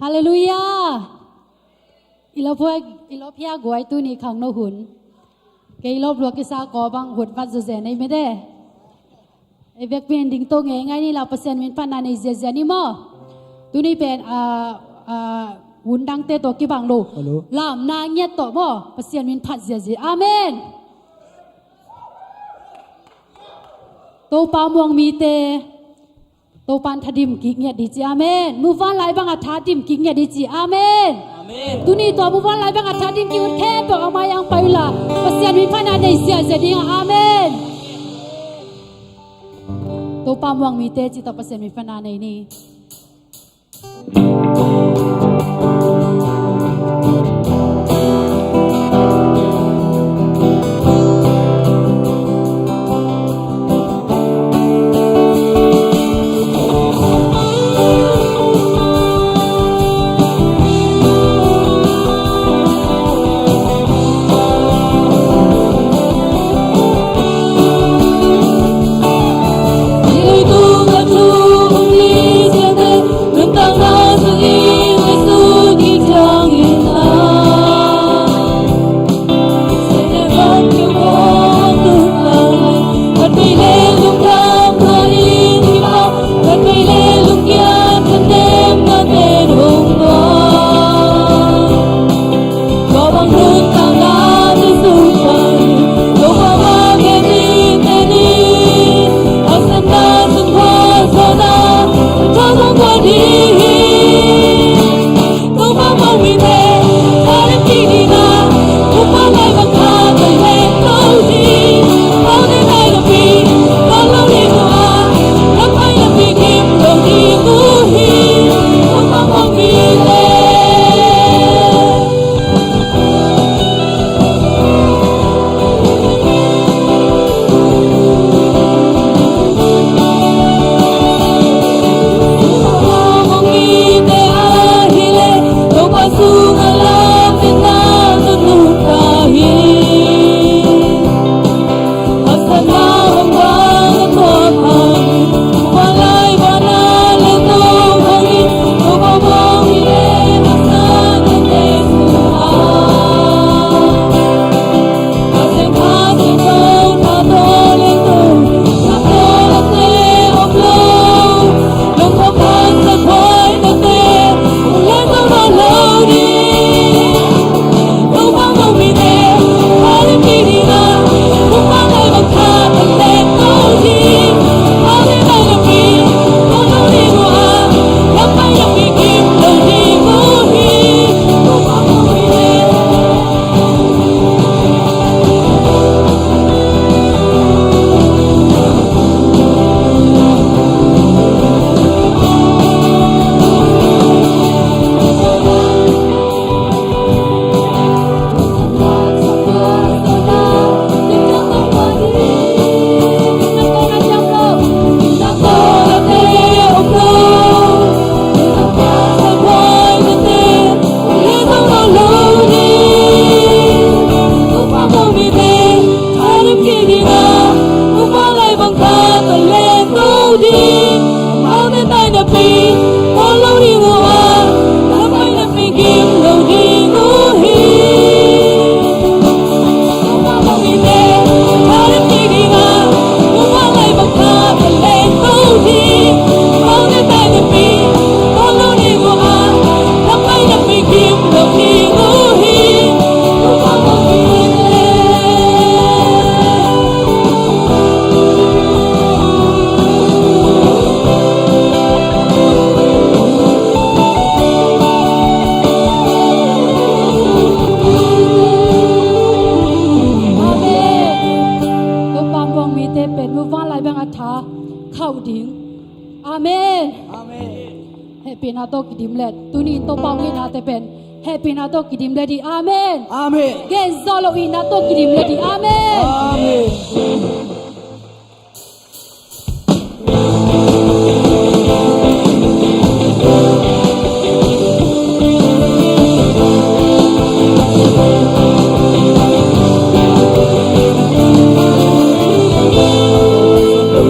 ฮาเลลูยาอีลบพวกอีลบพยากวยตัวนี้ขังโนหุนเกอีลบรัวกิสากอบังหุนฟัดเจในไม่ได้ไอเวกเป็นดิ่งโตเงยไงนี่เราเปอร์เซ็นต์วินพันนันในเจนี่มั้งตัวนี้เป็นหุนดังเตตัวกี่บังลูลามนางเงียตตัวมั้งเปอร์เซ็นต์วินพันเจอาเมนตัวปามวงมีเตตัวปันทัดิมกิเงียดีจีอาเมนมูฟานไลบังอัฐาดิมกิเงียดีจีอาเมนตุนี่ตัวมูฟานไลบังอัฐาดิมกิวันแค่ตัวเอามายังไปละเปอร์เซ็นต์วินพันนันในเสียเจดีอาเมนตัวปามวงมีเตจิตตัวเปอร์เซ็นต์วินพันนันในนี้ตัวกิดิมเลดีอาเมนอาเมนเกนซอโลอีนาตัวกิดิมเลดีอาเมนอาเมนHãy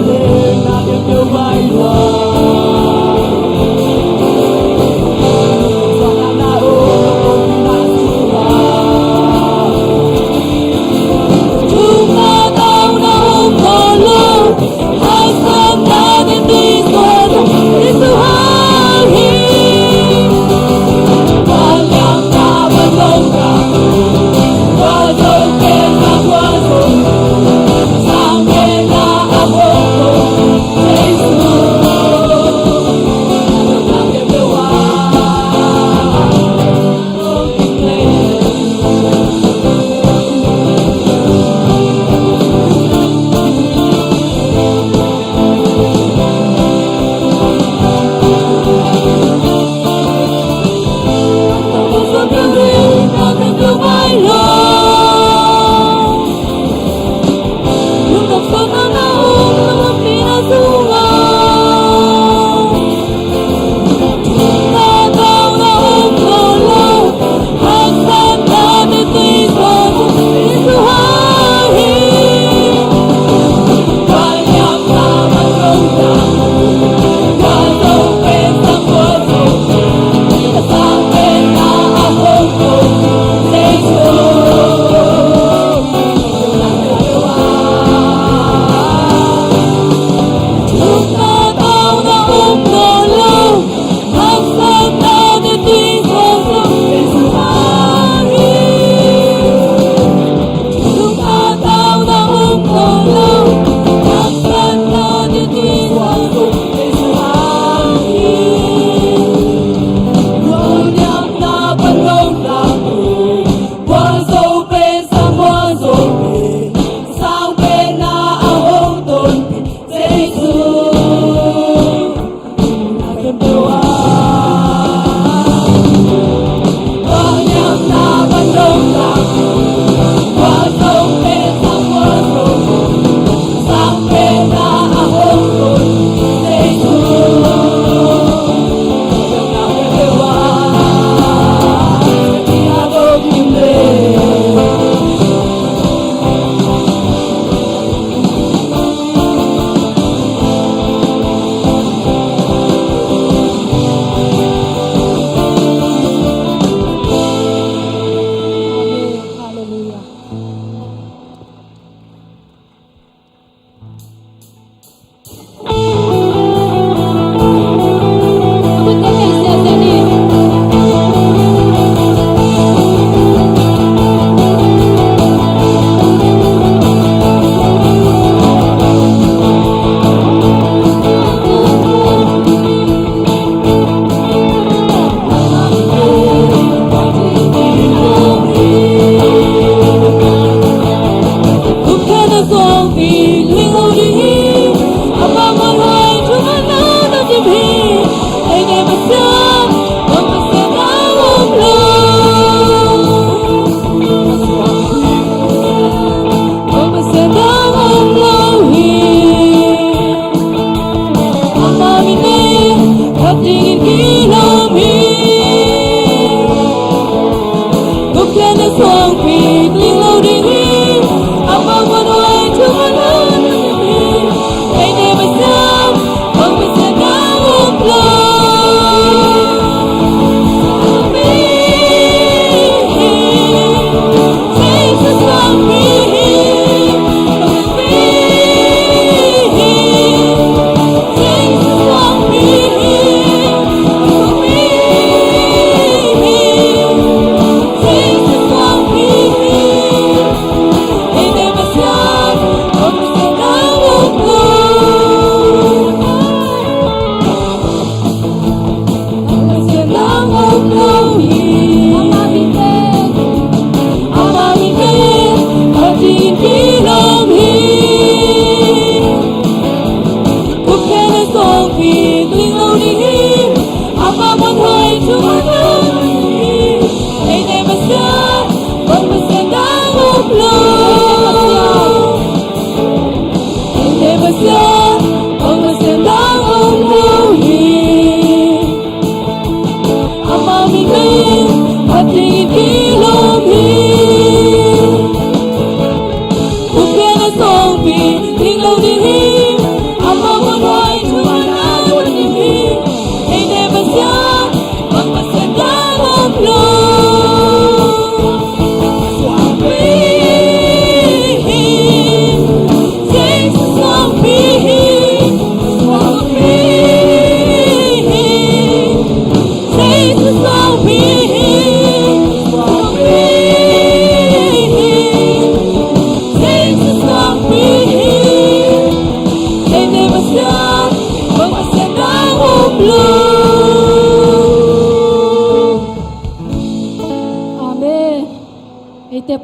subscribe cho kênh Ghiền Mì Gõ để không bỏ lỡ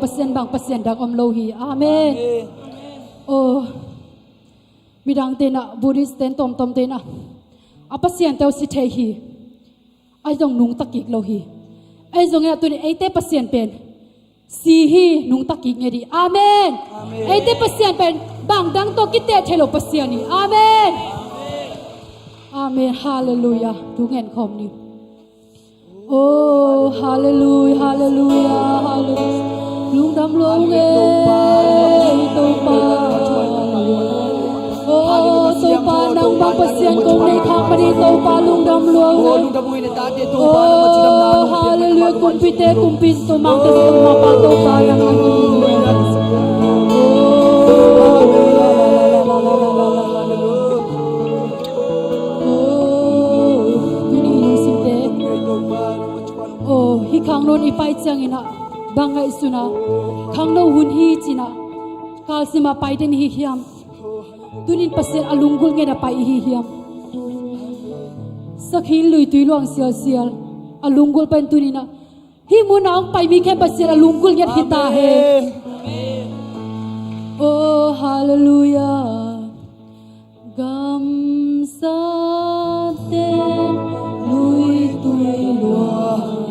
pasien bang pasien dak om lo hi amen oh midang te na buddhist ten tom tom te na a pasien teu si the hi ai dong nung takik lo hi ai zong ya tu ni ai te pasien pen si hi nung takik nge di amen ai te pasien pen bang dang to ki te thelo pasien ni amen amen hallelujah tu ngen khom ni oh hallelujah hallelujah hallelujah Lungdam luang topa oh topa nang bang pasien kong nei khang padi topa lungdam luang oh hallelujah kumpite kumpin to mang te to ma pa topa yang ani oh hi khang non ipai chang ina bangai suna khang no hun hi china kal sima pai den hi hiam tunin pasien alungul nge na pai hi hiam sakhil lui tui luang sial sial alungul pen tunina hi munang pai mi khem pasien alungul nge hita he oh hallelujah gam sa te lui tui luang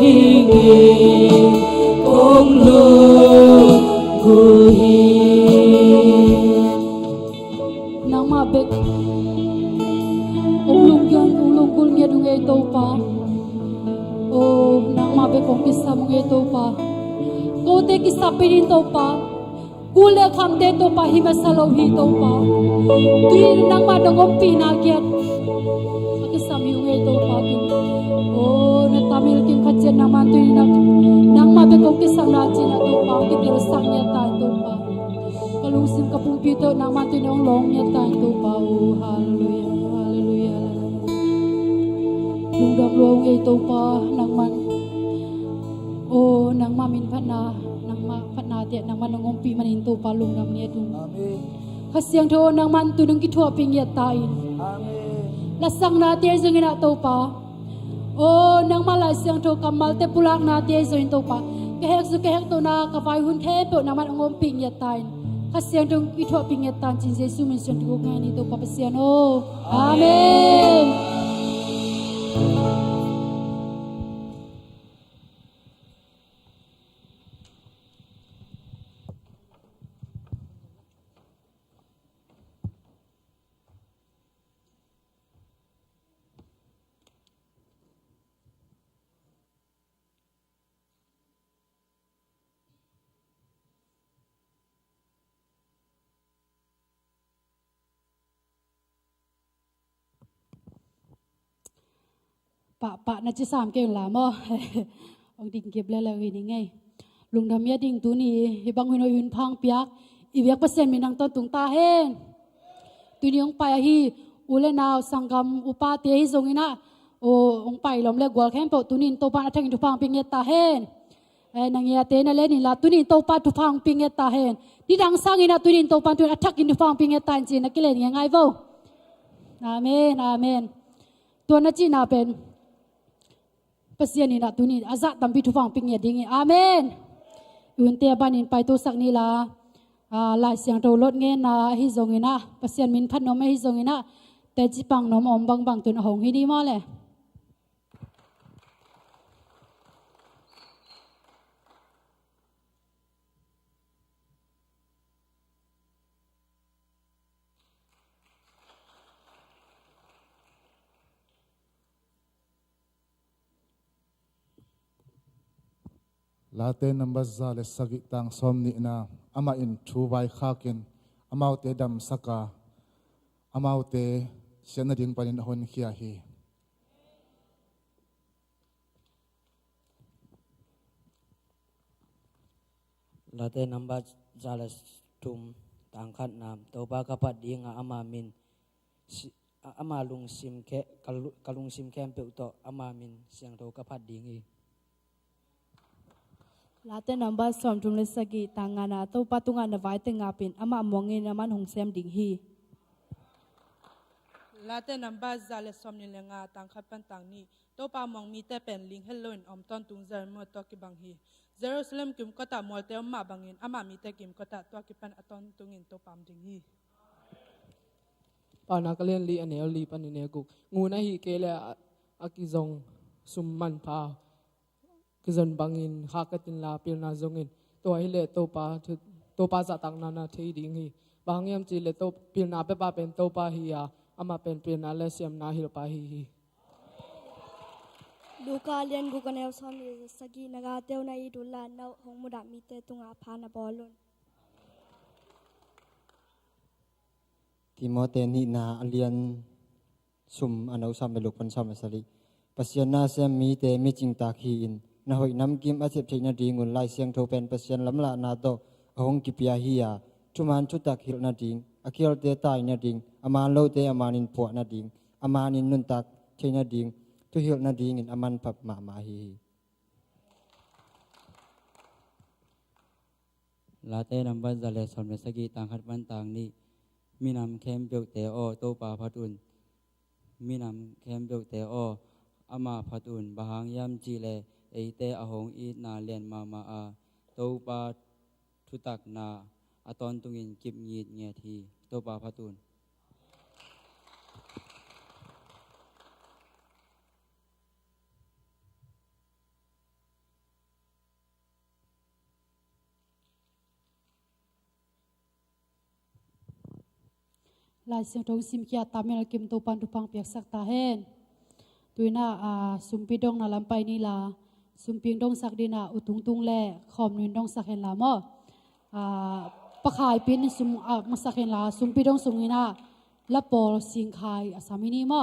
pingin ong lungguhin nang mabek ulunggul nga dungay ito pa o nang mabek kong kisa mong ito pa kote kisa pinin ito pa gula kam de ito pa himasalaw hito pa tuyin nang madagong pinagyat kisa miyong ito pa o natamil kim katyan naman tuyin nang mabek kong kisa natin na ito pa kitirasang yata ito pa kalusim kapung pito nang matuin ang long yata ito pa o hallelujah hallelujah Lungdam luong ito pa nang man o nang mamin pa na nang mapat natin nang manungumpi maninto pa lungdam niya dun kasyang to nang man tunong kitwa pingyat tain lasang natin sa ginato pa o nang malasyang to kamal te pulak natin sa ito pa kahek to na kapay HUNTE po nang manungumpi pingyat tain kasyang to kitwa pingyat tain sin Jesus mention to ngayon ito pa pasyan o amen pa naจะสามเก่งหลามอ่ะองดิ่งเก็บแล้ววินี่ไงลุงทำยาดิ่งตัวนี้ให้บางคนเอายืนพังเปียกอีเวียกเปอร์เซ็นต์มีนางต้นตุงตาเฮนตัวนี้องไปฮีอุเลนาวสังกรรมอุปาเตียฮิทรงอินะโอองไปลมเล็กกว่าแค่ปตัวนี้โตปานอัฐกินทุพังปิงเงตาเฮนนางเงเตนเล่นนี่ละตัวนี้โตปานทุพังปิงเงตาเฮนนี่ดังสร้างอินะตัวนี้โตปานตัวอัฐกินทุพังปิงเงตาจริงนักเล่นยังไงบ่อาเมนอาเมนตัวนั้นจีน่าเป็นpasien ni nak tuni azat tampi tufang pingnya dingi amen unte banin pai tu sak ni la lai siang to lot nge na hi zongina pasien min phat nom hi zongina te chi pang nom om bang bang tun hong hi ni ma le Late number zale sagik tang somni na ama in thu vai khakin amaute dam saka amaute siana ding panin hon khia hi Late number zale tum tangkat nam toba kapat dinga ama min ama lung sim ke kalung sim kem pe to ama min siang to kapat dingi Late number som tum le sagi tangana to patunga na vai te ngapin ama mongi naman hong sem ding hi Late number zale som ni lenga tang khapan tang ni to pa mong mi te pen ling helloin om ton tung zer mo to ki bang hi Jerusalem kim kota mol te ma bangin ama mi te kim kota to ki pan aton tungin to pam ding hi Pana kalian li ane li panine ku nguna hi kele akizong summan pa kizan bangin hakatin la pil na zongin to hile to pa za tang na na thei ding hi bangyam chi le to pil na pe pa pen to pa hi ya ama pen pil na le siam na hil pa hi Luka lian gu kanel som ni sagi naga teu na i dulla na hong muda mi te tunga phana bolun Timote ni na alian sum anau sam beluk pan sam sali pasian na sem mi te mi ching ta khi in na hoi nam kim a sep theina ding un lai siang tho pen pasian lamla na to ahong ki pia hi ya chuman chu tak hil na ding akhil te tai na ding aman lo te amanin po na ding amanin nun tak theina ding tu hil na ding in aman phap ma ma hi Late number zale som le sagi tangkat pan tang ni minam kem pyok te o to pa phatun minam kem pyok te o ama phatun bahang yam chi le eite ahong I na len mama a to pa thutak na aton tungin kip ngit nge thi to pa phatun lai siang thong sim kia tamil kim to pan tu pang piak sak ta hen tuina sumpi dong na lampai ni la sumping dong sak dina utung tung le khom nuin dong sak hen la mo pakhai pin sum masak hen la sumpi dong sungina la pol sing khai asamini mo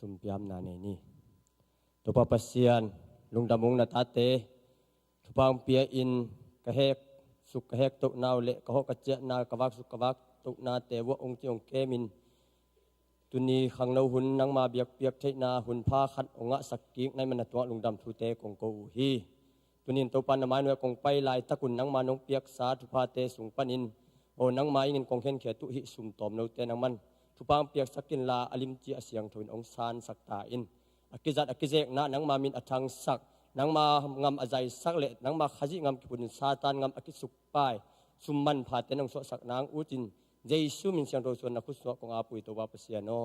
sumpiam na ni to pa pasian lungdam mung na tate thupang pia in kahek suk kahek to naw le kaho ka che na kawak suk kawak to na te wa ong tiong kemin tuni khang no hun nang ma biak piak thei na hun pha khat onga sakki nai man atwa lungdam thu te kong ko hi tunin to pan na mai no kong pai lai takun nang ma nong piak sa thu pha te sung panin o nang ma ingin kong khen khe tu hi sum tom no te nang man thupang piak sakin la alim chi asyang thoin ong san sakta in akizat akizek na nang ma min athang sak nang ma ngam azai sak le nang ma khaji ngam kipun satan ngam akisuk pai summan phaten ong so sak nang utin jesu min siang ro suan na khuswa kong apui to ba pasiano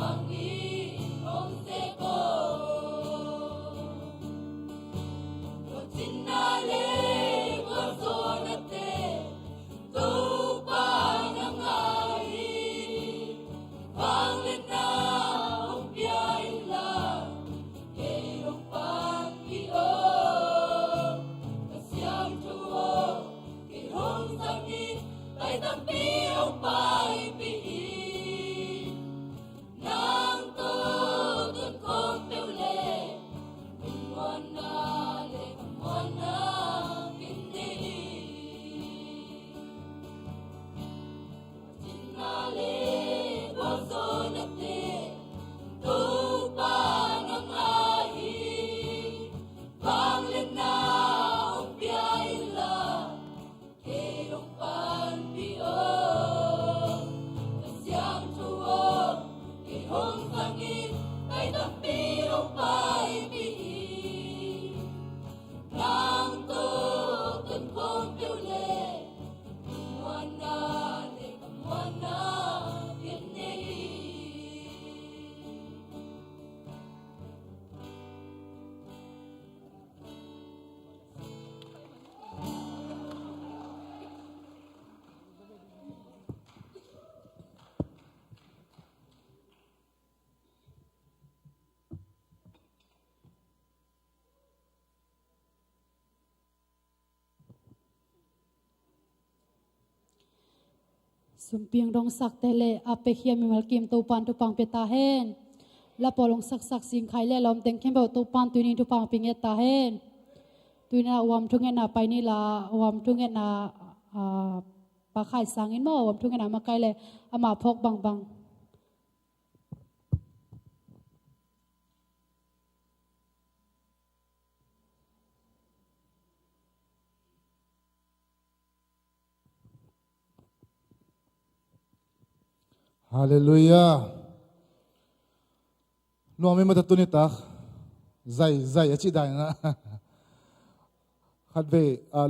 Bang สุมเปียงดองสักเตเลอาเปเคียมิมัลกิมตูปันตุปังเปตาเฮนละปอลงสักสิงไข่เลลอมเต็งเข้มเบาตูปันตุนิตุปังปิงเอตาเฮนตุนาวมทุงเงนาไปนี่ละวมทุงเงนาปะไข่สังอินมอวมทุงเงนามาไกลเลยอามาพกบังฮาเลลูยาน้องไม่มาตุนิตาใจอาชีพได้นะขัดเว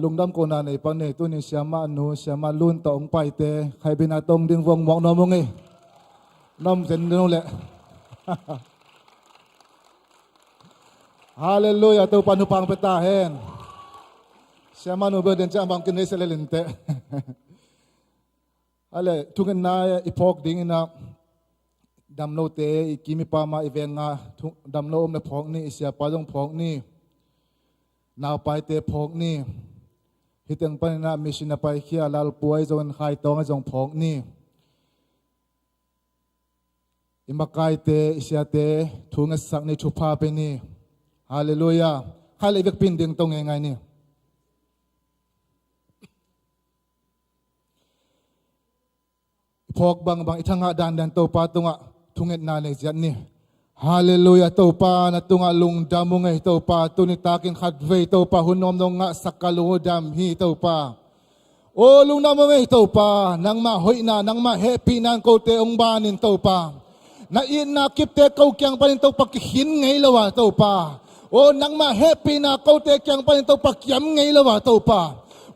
ลุงดำโกนาในปันเนตุนิเสียมาหนูเสียมาลุนตองไปเตะใครเป็นอาตงดึงวงมองน้องมงไงน้องเซ็นนู่นแหละฮาเลลูยาตัวปานุปังเปตาเฮนเสียมาหนูเบอร์เดนจะบังกินได้เสร็จเลนเตะอะไรทุกคนนายอีพอกดิ้งนะดำโนเตอีกิมิปามาอีเวงาดำโนอมในพอกนี่เสียปาจงพอกนี่นาวไปเตะพอกนี่ฮิตังปันนะมิชินาไปเขียลาลป่วยจงไข่ตองจงพอกนี่อิมาไกเตเสียเตทุงสักในชุพาเป็นนี่ฮาเลลูยาใครเลยเวกปินดึงตรงยังไงนี่พอกบางอีทั้งหาดันโตปาตุงะทุงเอ็ดนาในจันนี่ฮาเลลูยาโตปานะตุงะลุงดามุงไอโตปาตุนิตากินขัดเวโตปาหุนนอมนงะสักกะลุงดามฮีโตปาโอลุงดามุงไอโตปานังมาหอยนานังมาเฮปีนังโกเตองบานินโตปาna in na kip te kau kyang panin to pakhin ngai lawa to pa o nang ma happy na kau te kyang panin to pakyam ngai lawa to pa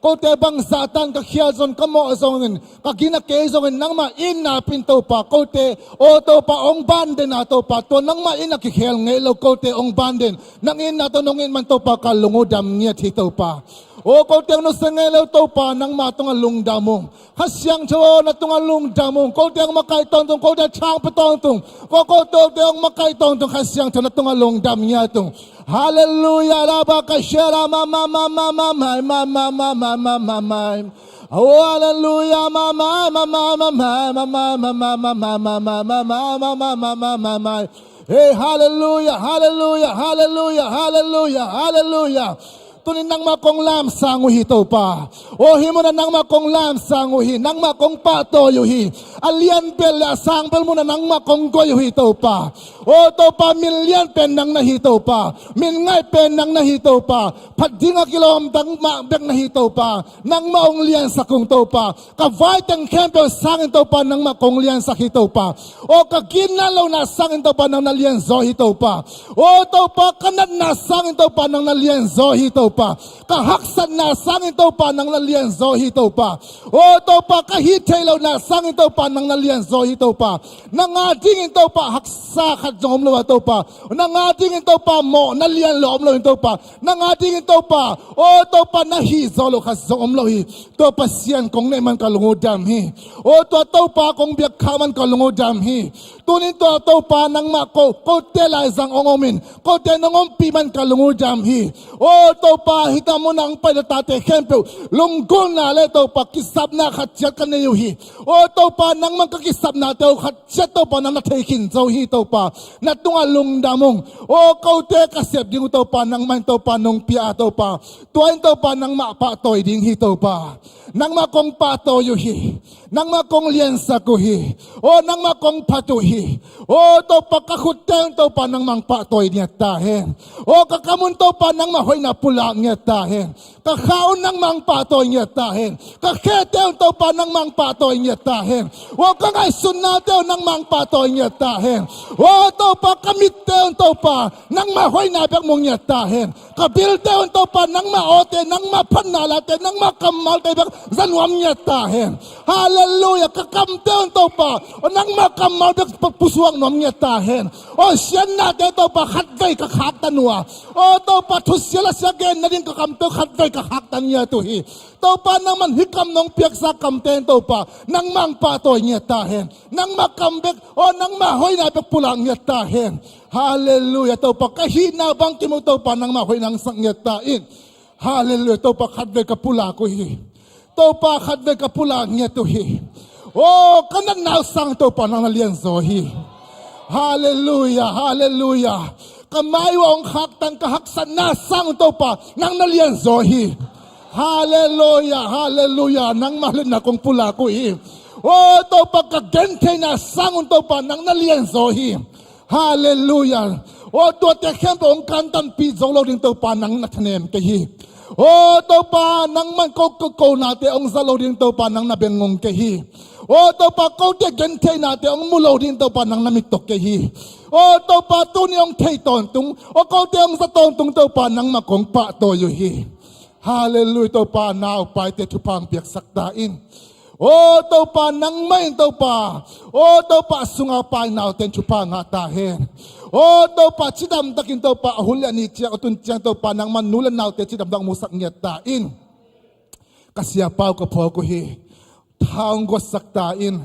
kau te bang satan ka khia zon ka mo zongin ka gina ke zongin nang ma in na pin to pa kau te o to pa ong ban den na to pa to nang ma in na ki khel ngai lo kau te ong ban den nang in na to nongin man to pa ka lungudam ngia thi to pa o kau te no sengel lo to pa nang ma tong lungdam mo hasyang cho na tong lungdam mo kau te makai tong tong kau te chang pa tong tong kau te makai tong tong hasyang cho na tong lungdam ngia tong hallelujah la ba ka shara ma oh hallelujah hey hallelujah hallelujah hallelujah hallelujah hallelujah tunin nang makong lam sanguhi to pa o himo na nang makong lam sanguhi nang makong pato yuhi alian pel sang pel mo na nang makong goyuhi to pa o to pa million pen nang nahito pa min ngai pen nang nahito pa padinga kilom dang ma bek nahito pa nang maong lian sa kung to pa ka vai tang kempe sang to pa nang makong lian sa hito pa o ka ginalaw na sang to pa nang nalian zo hito pa o to pa kanat na sang to pa nang nalian zo hito pa kahaksan na sang to pa nang nalian zo hito pa o to pa kahitelo na sang to pa nang nalian zo hito pa nang ading to pa haksa jom lo to pa nang ating to pa mo nalian lo lo to pa nang ating to pa o to pa na hi zolo kha zom lo hi to pa sian kong ne man kalungudam hi o to pa kong biak khaman kalungudam hi tunin to pa nang ma ko te la sang ongomin ko te nangom pi man kalungudam hi o to pa hita mo nang pa tate kempe lunggon na le to pa kisap na khatchat kan ne hi o to pa nang man kakisap na to khatchat to pa nang na thekin zo hi to pa na tunga lungdamong o kau te kasep ding to pa nang man to pa nong pia to pa tuain to pa nang ma pa toy ding hi to pa nang ma kong pa to yu hi nang ma kong lian sa ko hi o nang ma kong pa to hi o to pa kakhuteng to pa nang mang pa toy niya ta hen o kakamun to pa nang ma hoy na pula niya ta hen kakhaon nang mang pa toy niya ta hen kakheteng to pa nang mang pa toy niya ta hen o kangay sunnatew nang mang pa toy niya ta hen o to pa kamitew to pa nang ma hoy na bek mong niya ta hen kabiltew to pa nang ma ote nang ma panalate nang ma kamal kay bek zanwam niya ta hen hallelujah kakamtew to pa nang ma kamal bek pusuang nom niya ta hen o siyan na to pa khatgay kakhaktan wa o to pa thusyala siya na din kakamtew khatgay kakhaktan niya to hi to pa nang man hikam nong piyak sa kamten to pa nang mang patoy niya ta hen nang makambek o nang mahoy na bek pulang niya ta hen hallelujah to pa kahina bang kimo to pa nang mahoy nang sang niya ta in hallelujah to pa khatgay kapula ko hi to pa khatgay kapula niya to hi โอ้กันนั้นนาวสังตัวปานังนาเลียนโซฮีฮาเลลูยาฮาเลลูยาก็ไม่วงหักตังก็หักสันนาสังตัวปานังนาเลียนโซฮีฮาเลลูยาฮาเลลูยานังมาเล่นนักองปุลากุยโอ้ตัวปากก็เกนเทน่าสังตัวปานังนาเลียนโซฮีฮาเลลูยาโอ้ตัวแต่แค่ตัวองค์การตันปีจงเราดึงตัวปานังนัทเนมก็ฮีโอ้ตัวปานังมันก็นาเตองซาโลดิงตัวปานังนาเบงงเกฮีโอ้ตัวปาเขาเด็กเกนเทนาเตองมุโลดิงตัวปานังนามิตกเกฮีโอ้ตัวปาตัวนี้องเทตอนตุงโอ้เขาเตองสะตอนตุงตัวปานังมาของปะตัวอยู่ฮีฮาเลลูยตัวปานาวไปเตทุพังเปียกสักตาอินโอ้ตัวปานังไม่ตัวปาโอ้ตัวปาสุงอาไปนาวเตนทุพังอาตาเฮนโอ้ตัวปาชิดำตะกินตัวปาหุ่นนี่เจ้าตุนเจ้าตัวปานังมันนูเลนาวเตชิดำดังมุสักเงียตาอินกษยาเปาก็พอกุฮีทางก็สักตาอิน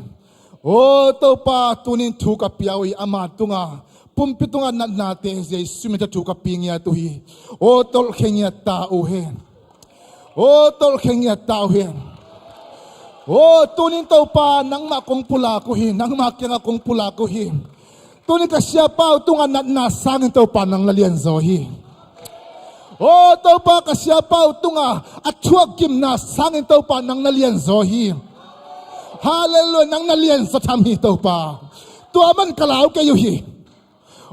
โอ้ตัวปาตุนินถูกกับเปียวอามาตุงาปุ่มปิตุงานัดนาเตเจสุมิจะถูกกับปีเงียตุฮีโอ้ตอลเขงียตาอุเฮนโอ้ตอลเขงียตาอุเฮนโอ้ตุนินตัวปานังมาคงปุลากุฮีนังมาเกียงคงปุลากุฮีตุนิกเสียเป้าตุงอันนัดนาสังตัวปานังละเลียนโซฮีโอ้ตัวปากเสียเป้าตุงอัดชัวกิมนาสังตัวปานังละเลียนโซฮีฮาเลลูยานังละเลียนสะทำฮีตัวปาตัวมันกล่าวแกอยู่ฮี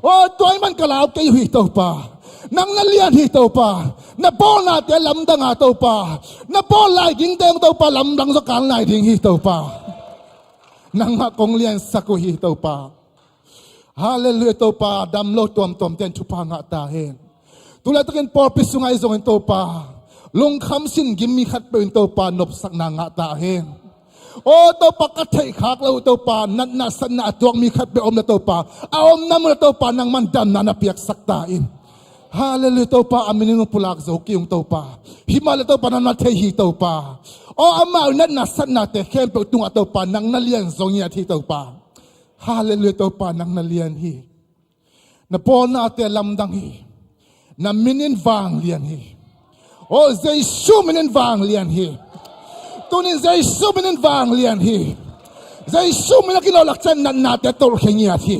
โอ้ตัวมันกล่าวแกอยู่ฮีตัวปานังละเลียนฮีตัวปานับอลนาเตลำดังอาตัวปานับอลไล่ดิ้งเตงตัวปาลำดังสกังไล่ดิ้งฮีตัวปานังมาคงเลียนสักฮีตัวปาฮาเลลูยาตัวปาดำโลตัวมเต็นชุพังอาตาเฮนตุลาตะกินปอปิสุงไอซงตัวปาลงคำสินกิมมีขัดเป็นตัวปานบสักนางอาตาเฮนโอ้ตัวปากระเทยขากเราตัวปานัดนาสนาตัวมีขัดเป็นอมละตัวปาเอาอมน้ำละตัวปานังมันดำนาเปียกสักตาอินฮาเลลูยาตัวปาอามินิงปุลากโซกิยงตัวปาหิมาละตัวปานันนาเทฮีตัวปาโอ้อามานัดนาสนาเตเข้มเป็นตัวตัวปานังนาเลียนซงยาที่ตัวปาฮาเลลูยาตัวปานังนาเลียนฮีนปอนาเตลำดังฮีนามินินวางเลียนฮีโอ้เจสุมินินวางเลียนฮีตัวนี้เจสุมินินวางเลียนฮีเจสุมินิกิโลลักเซนนันนาเตตอลเขงียที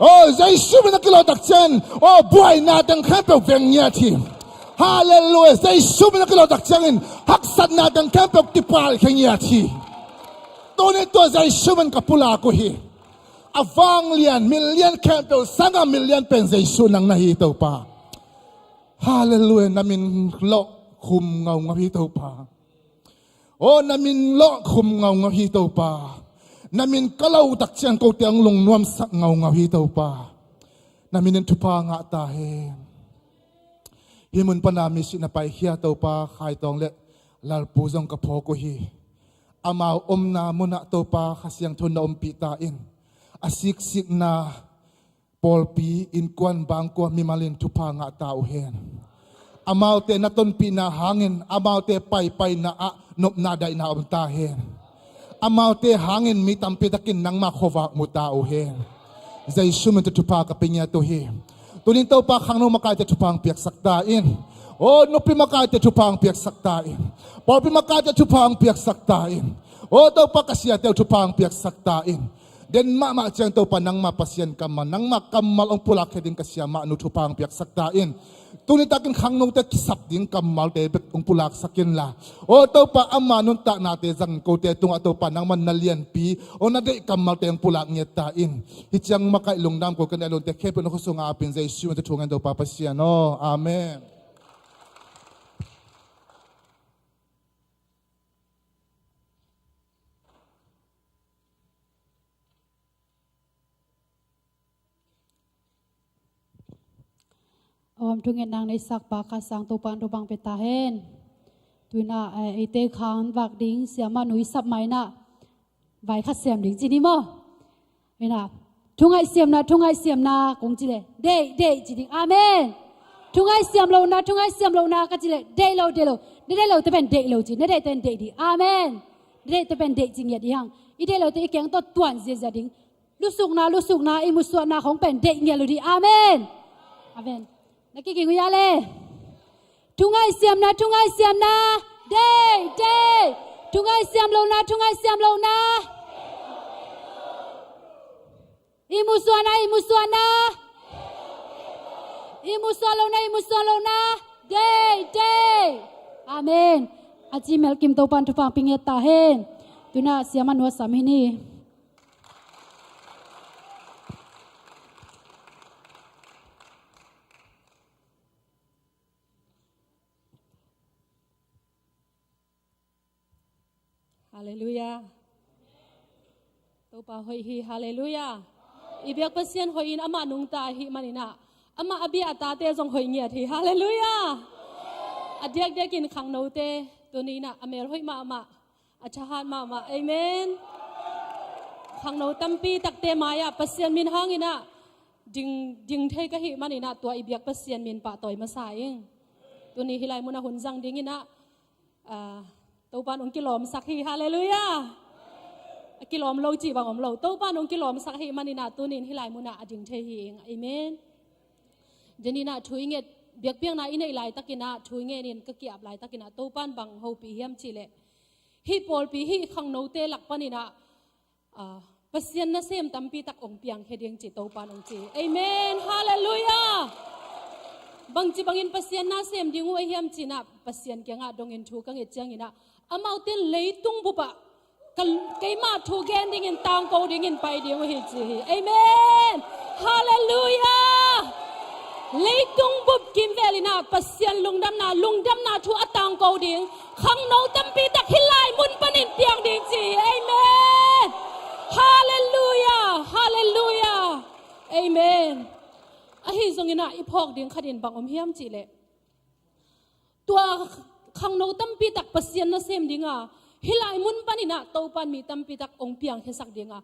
โอ้เจสุมินิกิโลลักเซนโอ้บวยนาตังแค่เป็นเวงเงียทีฮาเลลูยาเจสุมินิกิโลลักเซนฮักสันนาตังแค่เป็นติปาลเขงียทีตัวนี้ตัวเจสุมินกับปุลากุฮีอวังเลียนมิลเลียนแค่เป็นสังมิลเลียนเป็นเจสุนังนาฮีตัวปาฮาเลลูยานามินโลคุมเงาเงาฮีตัวปาโอ้นามินโลคุมเงาเงาฮีตัวปานามินกะเลาตักเชียงกูเตียงลงนวมสักเงาเงาฮีตัวปานามินทุพางะตาเฮฮิมุนปนามิสินาไปเฮียตัวปาขายตองเล็ลาปูจงกับพอกุฮีอามาอมนามุนะตัวปาขเสียงทุนนาอมปีตาอินอาสิกสิกนาปอลปีอินกวนบางกวนมิมาลินทุพางะตาอุเฮนอามาวเตนัตนปีนาหางินอามาวเตไปนาอะนบนาไดนาอมตาเฮนอามาวเตหางินมีตัมปีตะกินนังมาขวากมุตาอุเฮนใจชุมันจะทุพากับปิญญาตัวเฮตัวนี้ตัวปาขังโนมากายจะทุพางเปียกสักตาอินโอ้นปีมากายจะทุพางเปียกสักตาอินปอลปีมากายจะทุพางเปียกสักตาอินโอ้ตัวปากเสียเตทุพางเปียกสักตาอินเดนมาเจียงตัวปนังมาpasien kamma nang ma kammal ong pulak hedin kasya ma nu thupang piak sakta in tuni takin khang no te kisap ding kammal te bek ong pulak sakin la o to pa amma nun ta na te jang ko te tung ato pa nang man nalian pi o na de kammal te ong pulak nge ta in hi chang makai lungdam ko kan alon te khep no khosung a pin jai su te thungan to pa pasien no amenอมทุงเงินนางในสักปากสังตัวปันตัวบังเปตาเฮนตุน่าไอเตขานบักดิ้งเสียมาหนุ่ยสับไม้น่ะไว้ขัดเสียมดิ้งจีนี่มั้งเห็นน่ะทุงไอเสียมนะคงจีเลยเดจีดิ้งอาเมนทุงไอเสียมเรานะก็จีเลยเดเราจะเป็นเดเราจีเดเป็นเดดีอาเมนเดจะเป็นเดจริงอย่างที่หังอีเดเราจะอีกอย่างตัวตวนเสียดิ้งรู้สุกนะอิมุสวนาของเป็นเดเนี่ยเลยดีอาเมนนักกินกุยาเลยทุงไอเสียมนะเดทุงไอเสียมเรานะ imusuana imusuana imusualona imusualona day amen aji melkim to pan tupang pinget ta hen tuna siaman wa samini Hallelujah. Topa hoi hi hallelujah. Ibiak pasien hoi in ama nung ta hi manina. Ama abi ata te jong hoi ngiat hi hallelujah. Adiak dekin khang no te tunina amer hoi ma ama. Achahan ma ama. Amen. Khang no tampi takte maya pasien min hangina. Ding te ka hi manina tua ibiak pasien min pa toy masayeng. Tuni hilai muna hunjang dingina. Topan ong kilom sakhi hallelujah kilom lo chi bang om lo topan ong kilom sakhi manina tunin hilai muna ading the hi eng amen denina thuinge biak piang na inei lai takina thuinge nin ka kiap lai takina topan bang ho pi hiam chile hi pol pi hi khang no te lak panina pasien na sem tampi tak ong piang heding chi topan ong chi amen hallelujah bang chi bangin pasien na sem dingu hiam china pasien kyanga dongin thu kang e changina amautin leitung bupa kaima thu gen ding in tang ko ding in pai ding hi chi amen hallelujah leitung bup kim velina pasien lungdam na thu atang ko ding khang no tampi tak hilai mun panin piang ding chi amen hallelujah hallelujah amen ahi zongina iphok ding khadin bang om hiam chi le tua khang no tampi tak pasien na sem dinga hilai mun panina topan mi tampi tak ong piang hesak dinga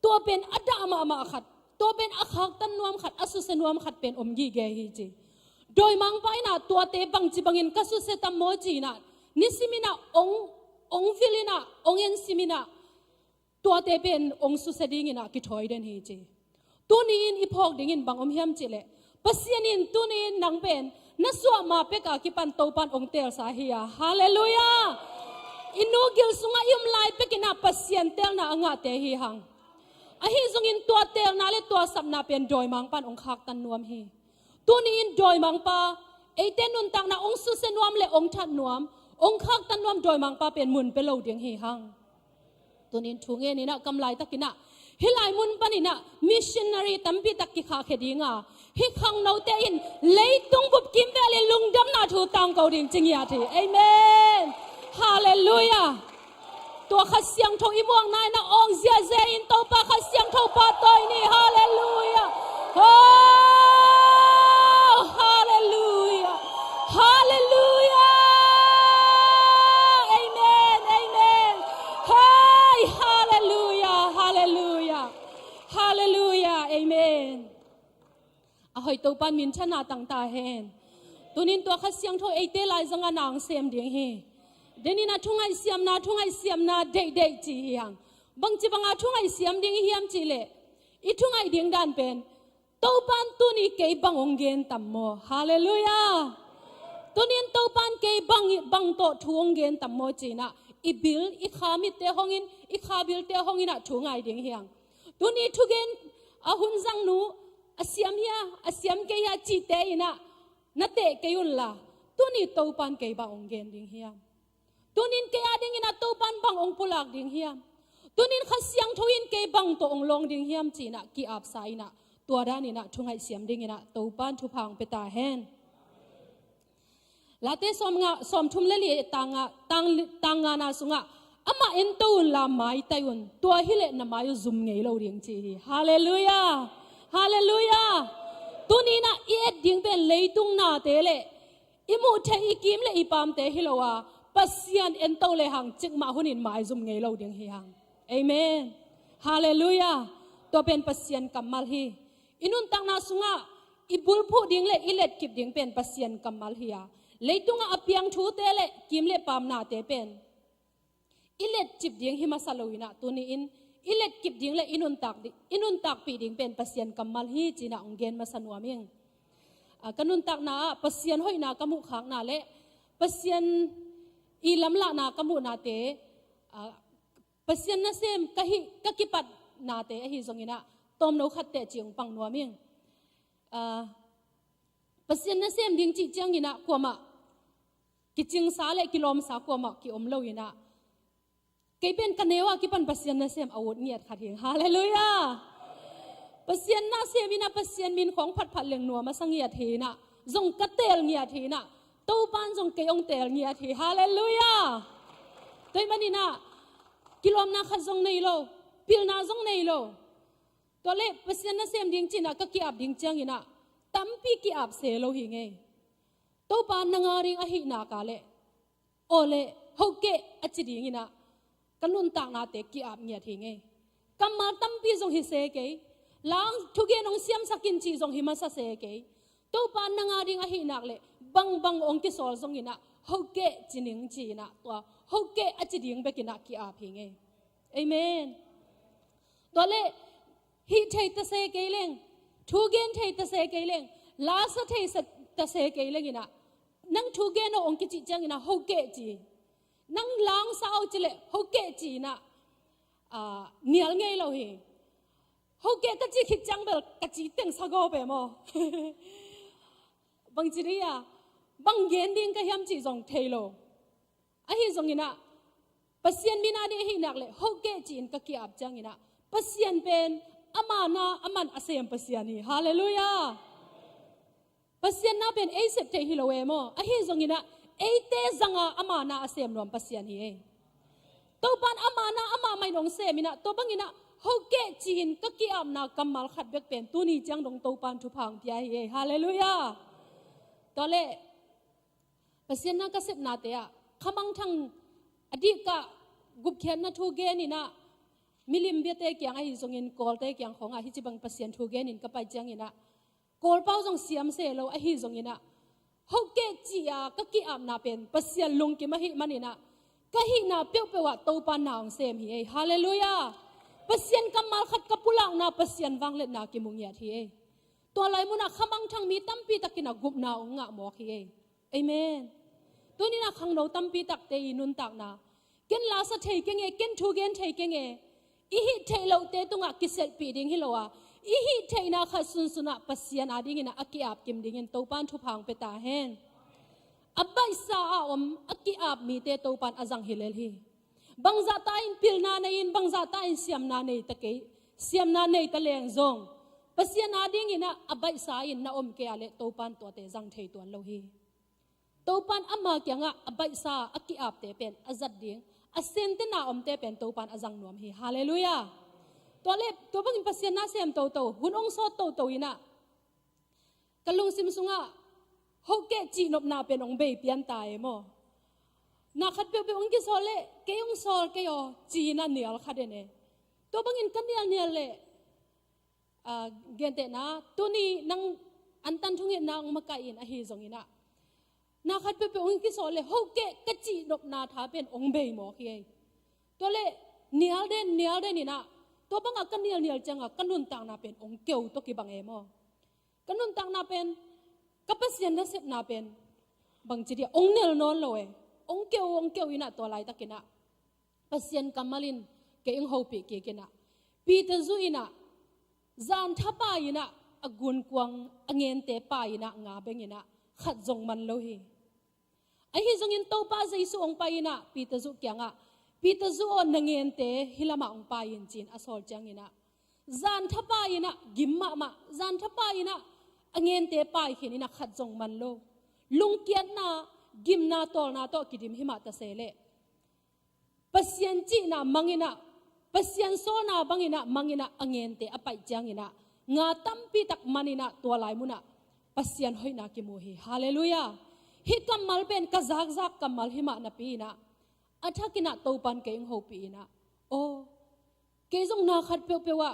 to pen ada ama khat to pen akhak tan nuam khat asu se nuam khat pen om gi ge hi chi doi mang pai na to te bang chi bangin kasu se tam mo chi na nisimina ong filina ong en simina to te pen ong su se dingina ki thoi den hi chi tunin iphok dingin bang om hiam chi le pasienin tunin nang pen naswa ma peka ki pan topan ong tel sa hiya hallelujah inugil sunga yum lai pekina pasien tel na anga te hi hang ahi zungin to tel na le to sap na pen doi mang pan ong khak tan nuam hi tuni in doi mang pa eiten nun tang na ong su se nuam le ong that nuam ong khak tan nuam doi mang pa pen mun pe lo ding hi hang tunin thunge ni na kam lai takina hilai mun panina missionary tampi tak ki kha khedinga hi khang no te in leitung bup kim vele lungdam na thu tang ko ding chingya thi amen hallelujah to khasyang tho imuang nai na ong zia ze in to pa khasyang tho pa toy ni hallelujah oh hallelujah hallelujah amen amen hey hallelujah hallelujah hallelujah amen ahoy to pan min chana tang ta hen tunin to khasyang tho eite lai zanga nang sem ding hi denina thungai siam na dei chi hiang bang chi banga thungai siam ding hiam chi le I thungai ding dan pen to pan tu ni ke bang ong gen tam mo hallelujah tunin to pan ke bang to thuong gen tam mo chi na I bil I khamit te hongin I khabil te hongina thungai ding hiang tuni thugen ahun jang nu asiam ke ya chi te ina na te ke yun la tuni to pan ke bang ong gen ding hiam tunin ke ading ina to pan bang ong pulak ding hiam tunin khasyang thoin ke bang to ong long ding hiam china ki ap sai na tua dan ina thungai siam ding ina to pan thu phang peta hen late som thum le li tanga na sunga ama en to la mai tayun tua hile na mayu zum ngei lo ding chi hallelujah hallelujah tunina E ding ben leitung na te le imu the ikim le ipam te hilowa pasian en to le hang chik ma hunin mai zum ngei lo ding hi hang amen hallelujah to pen pasian kamal hi inun tang na sunga ibul phu ding le ilet kip ding pen pasian kamal hi ya leitunga apiang thu te le kim le pam na te pen ilet chip ding hi masaloina tuni in ilet kip ding le inun tak pi ding pen pasian kamal hi china onggen masanuaming kanun tak na pasian hoi na kamu khak na le pasian ilam la na kamu na te pasien na sem kahi kakipat na te hi zongina ต้มนขัดแต่จียงปังนัวเมียงปัสยันน่ะเสียมดิ้งจีเจียงยินะกว่ามากิจิงสาเลกิโลมสากว่ามากิอมโลยินะเกี่ยเป็นกันเนวะกิปันปัสยันน่ะเสียมอาวุธเงียดขัดเหียงฮาเลลูยาปัสยันน่ะเสียมินะปัสยันมินของผัดเหลืองนัวมาสังเงียดเหีนะจงกระเตลเงียดเหีนะตู้ปานจงเกยองเตลเงียดเหีฮาเลลูยาตัวมันนี่นะกิโลมน่ะขัดจงในโลพิลน่ะจงในโลตัวเล็ปัสยันน่ะเสียมดิ้งจีนะก็กิอับดิ้งเจียงยินะตั้มปีกิอับเสโลหิงเงตู้ปานนางาริงอหินากาเลโอเลฮกเกอจิดิงินะกันนุนตากนาเตกิอาบเงียทิงเงกัมมาตั้มปีจงฮิเซเกล้างทุกเกนองเสียมสักินจีจงฮิมาสเซเกตู้ปานนางาริงอหินักเลบังองกิสอลจงงินะฮกเกจินิงจีนะตัวฮกเกอจิดิงเบกินะกิอาบหิงเงเอเมนตัวเลฮิเทตเซเกเลงทุกเกนเทตเซเกเลงลาสเทตเซเกเลงินะนังทุกเกนองกิจิจังงินะฮกเกจีนังล้างสาวจิเลฮกเกจีนะเนียลไงเราเฮฮกเกกจิคิดจังเบลกจิเต็งสะกอเปมอบางจีเรียบางเย็นดิ้งก็ยำจีจงเทโลไอ้เฮจงงินะปัสยันมินาดีหินักเลฮกเกจีนก็เกียบจังงินะปัสยันเป็นอามานาอามันอาเซียมปัสยันนี่ฮาเลลูยาปัสยันน่าเป็นเอเซปเทฮิโลเอโมไอ้เฮจงงินะเอเตจังอามานาอาเซียมรวมปัสยันนี่ตัวปันอามานาอามาไม่นองเซมินะตัวบังงินะฮกเกจีนก็กิอับนากัมมัลขัดเบกเป็นตัวนี้จังดงตัวปันทุพังพิยาเฮฮาเลลูยาตัวเล่ปัสยันน่าก็เสพนาเตะขมังทั้งอดีตก็กุบเขียนนะทูเกนินะมิลิมเบียเตะกียงไอจงอินกอลเตะกียงของฮิจิบังปัสยันทูเกนินก็ไปจังอินะกอลเป้าจงเสียมเซโลไอฮิจงอินะฮกเกจีอาก็กิอับนาเป็นปัสยันลุงกิมาฮิมันอินะก็ฮินาเปียวเปว่าตัวปานนางเซมฮิฮาเลลูยาปัสยันกัมมัลขัดกับปุลังนาปัสยันวังเล็ดนากิมุงยาทีตัวไรมุนักขมังทั้งมีตั้มปีตะกินักกุบนาองงะหมอคีเอเมนตัวนี้นักขังโนตั้มปีตักเตยนุนตักนาเกินลาสะเทยเกงเกินทูเกนเทยเกงอีฮิเทยเราเตตุงะกิเซลปีดิ่งฮิโลวะอีฮิเทยนาขัดสุนสุนักปัสยันอาดิ่งนะอักกิอาบกิมดิ่งตัวปานทุพังเปตาเฮนอับบายสาอมอักกิอาบมีเตตัวปานอาจังฮิเลลฮีบังซาตาอินพิลนาเนยินบังซาตาอินเสียมนาเนตะเกยเสียมนาเนตะเลงซงปัสยันอาดิ่งนะอับบายสาอินนาอมเกยาเลตัวปานตัวเตจังเทยตัวโลฮีตัวปันอามาเกียงอ่ะอับบายสาอักกิอาบเตเป็นอาจัดดิ่งอาเซนเตนาอมเตเป็นตัวปันอาจังนวมฮีฮาเลลูยาตัวเล็บตัวบังปัสยันนาเสียมโตหุ่นองโซโตอินะกะลุงซิมซุงอ่ะฮกเกจีนบนาเป็นองเบยเปียนตายโมนาขัดเปียวองกิโซเลเกยองโซลเกยอจีน่ะเนียลขัดเนตัวบังอินกันเนียลเลเกนเตนะตัวนี้นังอันตันทุงเห็นนางมาไกอินอหิจงอินะนาขัดเปียวองกิโซเลฮกเกกจีนบนาทาเป็นองเบยหมอคีตัวเลเนียลเดนี่นะตัวบังกันเนียลจังอ่ะกันนุนต่างนาเป็นองเกียวตัวกีบังเอโมกันนุนต่างนาเป็นกับปัสยันนะเสพนาเป็นบางจีเดียองเนลนอนเลยองเกียวอินะตัวไรตะกินะปัสยันกัมมาลินเกยงโฮปีเกกินะปีตะซุอินะจานทับปาอินะอกุนกวงอเงินเตปาอินะงาเบงอินะขัดจงมันโลฮีไอฮิจงอินโตปาเจสุองไปอินะปีตะซุเกียงอ่ะปีตะซุอนนเงินเตฮิลามาองไปอินจินอสอลจังอินะจานทับปาอินะกิมมาจานทับปาอินะอเงินเตปาอินะขัดจงมันโลลุงเกียนนากิมนาตอลนาโตกิดิมหิมาตะเซเลปัสยันจีนามังอินะปัสยันโซนาบังอินะมังอินะอเงินเตอไปจังอินะงาตัมปีตักมันอินะตัวลายมุนะปัสยันหอยนากิโมฮีฮาเลลูยาฮิกัมมัลเป็นกะซักกัมมัลหิมานะปีนะอัฐกินะโตปันเกยงโฮปีนะโอเกยงนาขัดเปียวว่า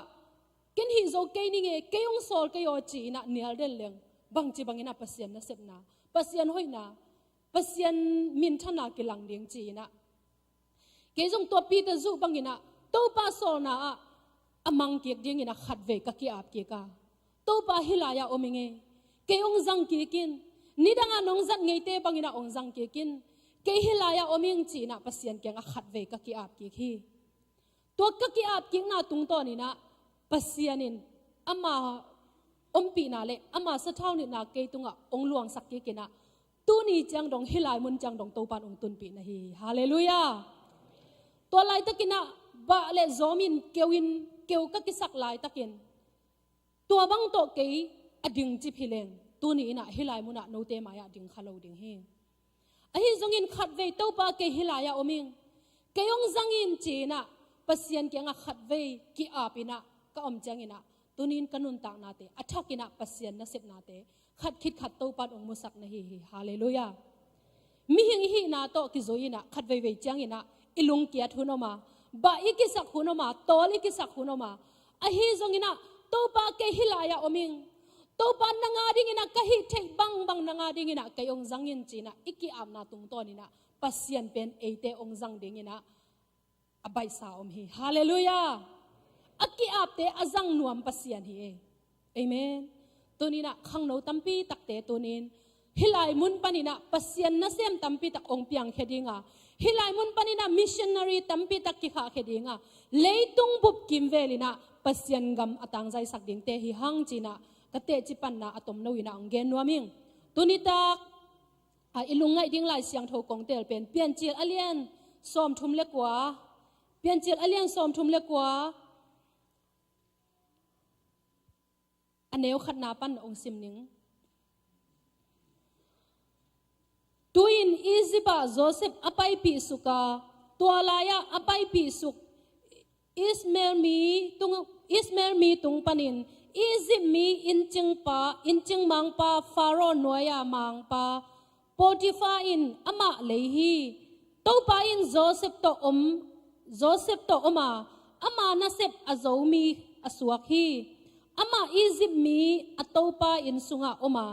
เกนฮิโซเกยนี่เงเกยงโซลเกยอจีนะเนียลเดลเลงบังจีบังอินะปัสยันนะเสพนาปัสยันหอยนาปัสยันมินทนากิลังเดียงจีนะเกยงตัวปีตะซุบังอินะโตปาโซนาอะมังเกียกเดียงอินะขัดเวกะกิอาบเกียกาโตปาฮิลายาโอเมเงเกยงจังเกียกินนิดังานองจัดไงเตบังอินะองจังเกียกินเกยฮิลายาโอเมงจีนะปัสยันเกียงอะขัดเวกะกิอาบเกียกฮีตัวกะกิอาบเกียงนาตุงโตนี่นะปัสยันิน อามาอมปีนาเลอามาสะเท่านี่นาเกตุงะองหลวงสักเกกินะตูนี่จังดงฮิลายมุนจังดงโตปานองตุนปีนะฮีฮาเลลูยาตัวลายตะกินะบะเลโซมินเกวินเกวกะกิสักลายตะกินตัวบังโตเกยอดิงจิพิเลงตูนี่นะฮิลายมุนะโนเตมายะดิงคาโลดิงฮีอหิซงอินขัดเวโตปาเกฮิลายะอมิงเกยองจังอินจีนะปัสยันเกงะขัดเวกิอาปินะก็อมจังอินะตุนินกันุนตากนาเตอัฐกินะปัสยันนะเสพนาเตขัดคิดขัดโตปัดองมุสักนะฮีฮาเลลูยามิหิงฮีนาโตกิโซอินะขัดเวจังอินะอิลุงเกียทุนอมาบาอิกิสักหุนอมาโตลิกิสักหุนอมาอหิซงอินะโตปาเกฮิลายะอมิงโตปานนางาดิงอินะกะฮิเทบังบังนางาดิงอินะกะยองจังอินจีนะอิกิอามนาตุงโตนินะปัสยันเป็นเอเตองจังดิงอินะอบายสาวมฮีฮาเลลูยาอักกีอาบเตอจังนวมปัสยันฮีเอเมนตัวนี้นะขังโนตัมปีตักเตตัวนี้ฮิลายมุนปานินะปัสยันนะเซมตัมปีตักองเปียงเขดิงะฮิลายมุนปานินะมิชชันนารีตัมปีตักกิขาเขดิงะเลตุงบุบกิมเวลินะปัสยันกำอตังใจสักดิงเตฮิฮังจีนะกเตจิปันนะอตมนวินะองเกนนัวมิงตัวนี้ตักอิลุงไงดิ้งลายเสียงโทกงเตลเป็นเปลี่ยนเจียอเลียนซอมทุมเล็กกว่าเปลี่ยนเจียอเลียนซอมทุมเล็กกว่าอันเนวขัดนาปันองซิมนิงตุอินอีซิบะโจเซฟอภัยปีสุกาตัวลายะอภัยปีสุกอิสเมลมีตุงปันินอีซิบมีอินจิงมังปาฟาโรนวยามังปาโปติฟาอินอมะเลฮีโตปาอินโจเซฟโตอมาอามานาเซฟอโจมีอสวกฮีอามาอีซิบมีอโตปาอินสุงะอมา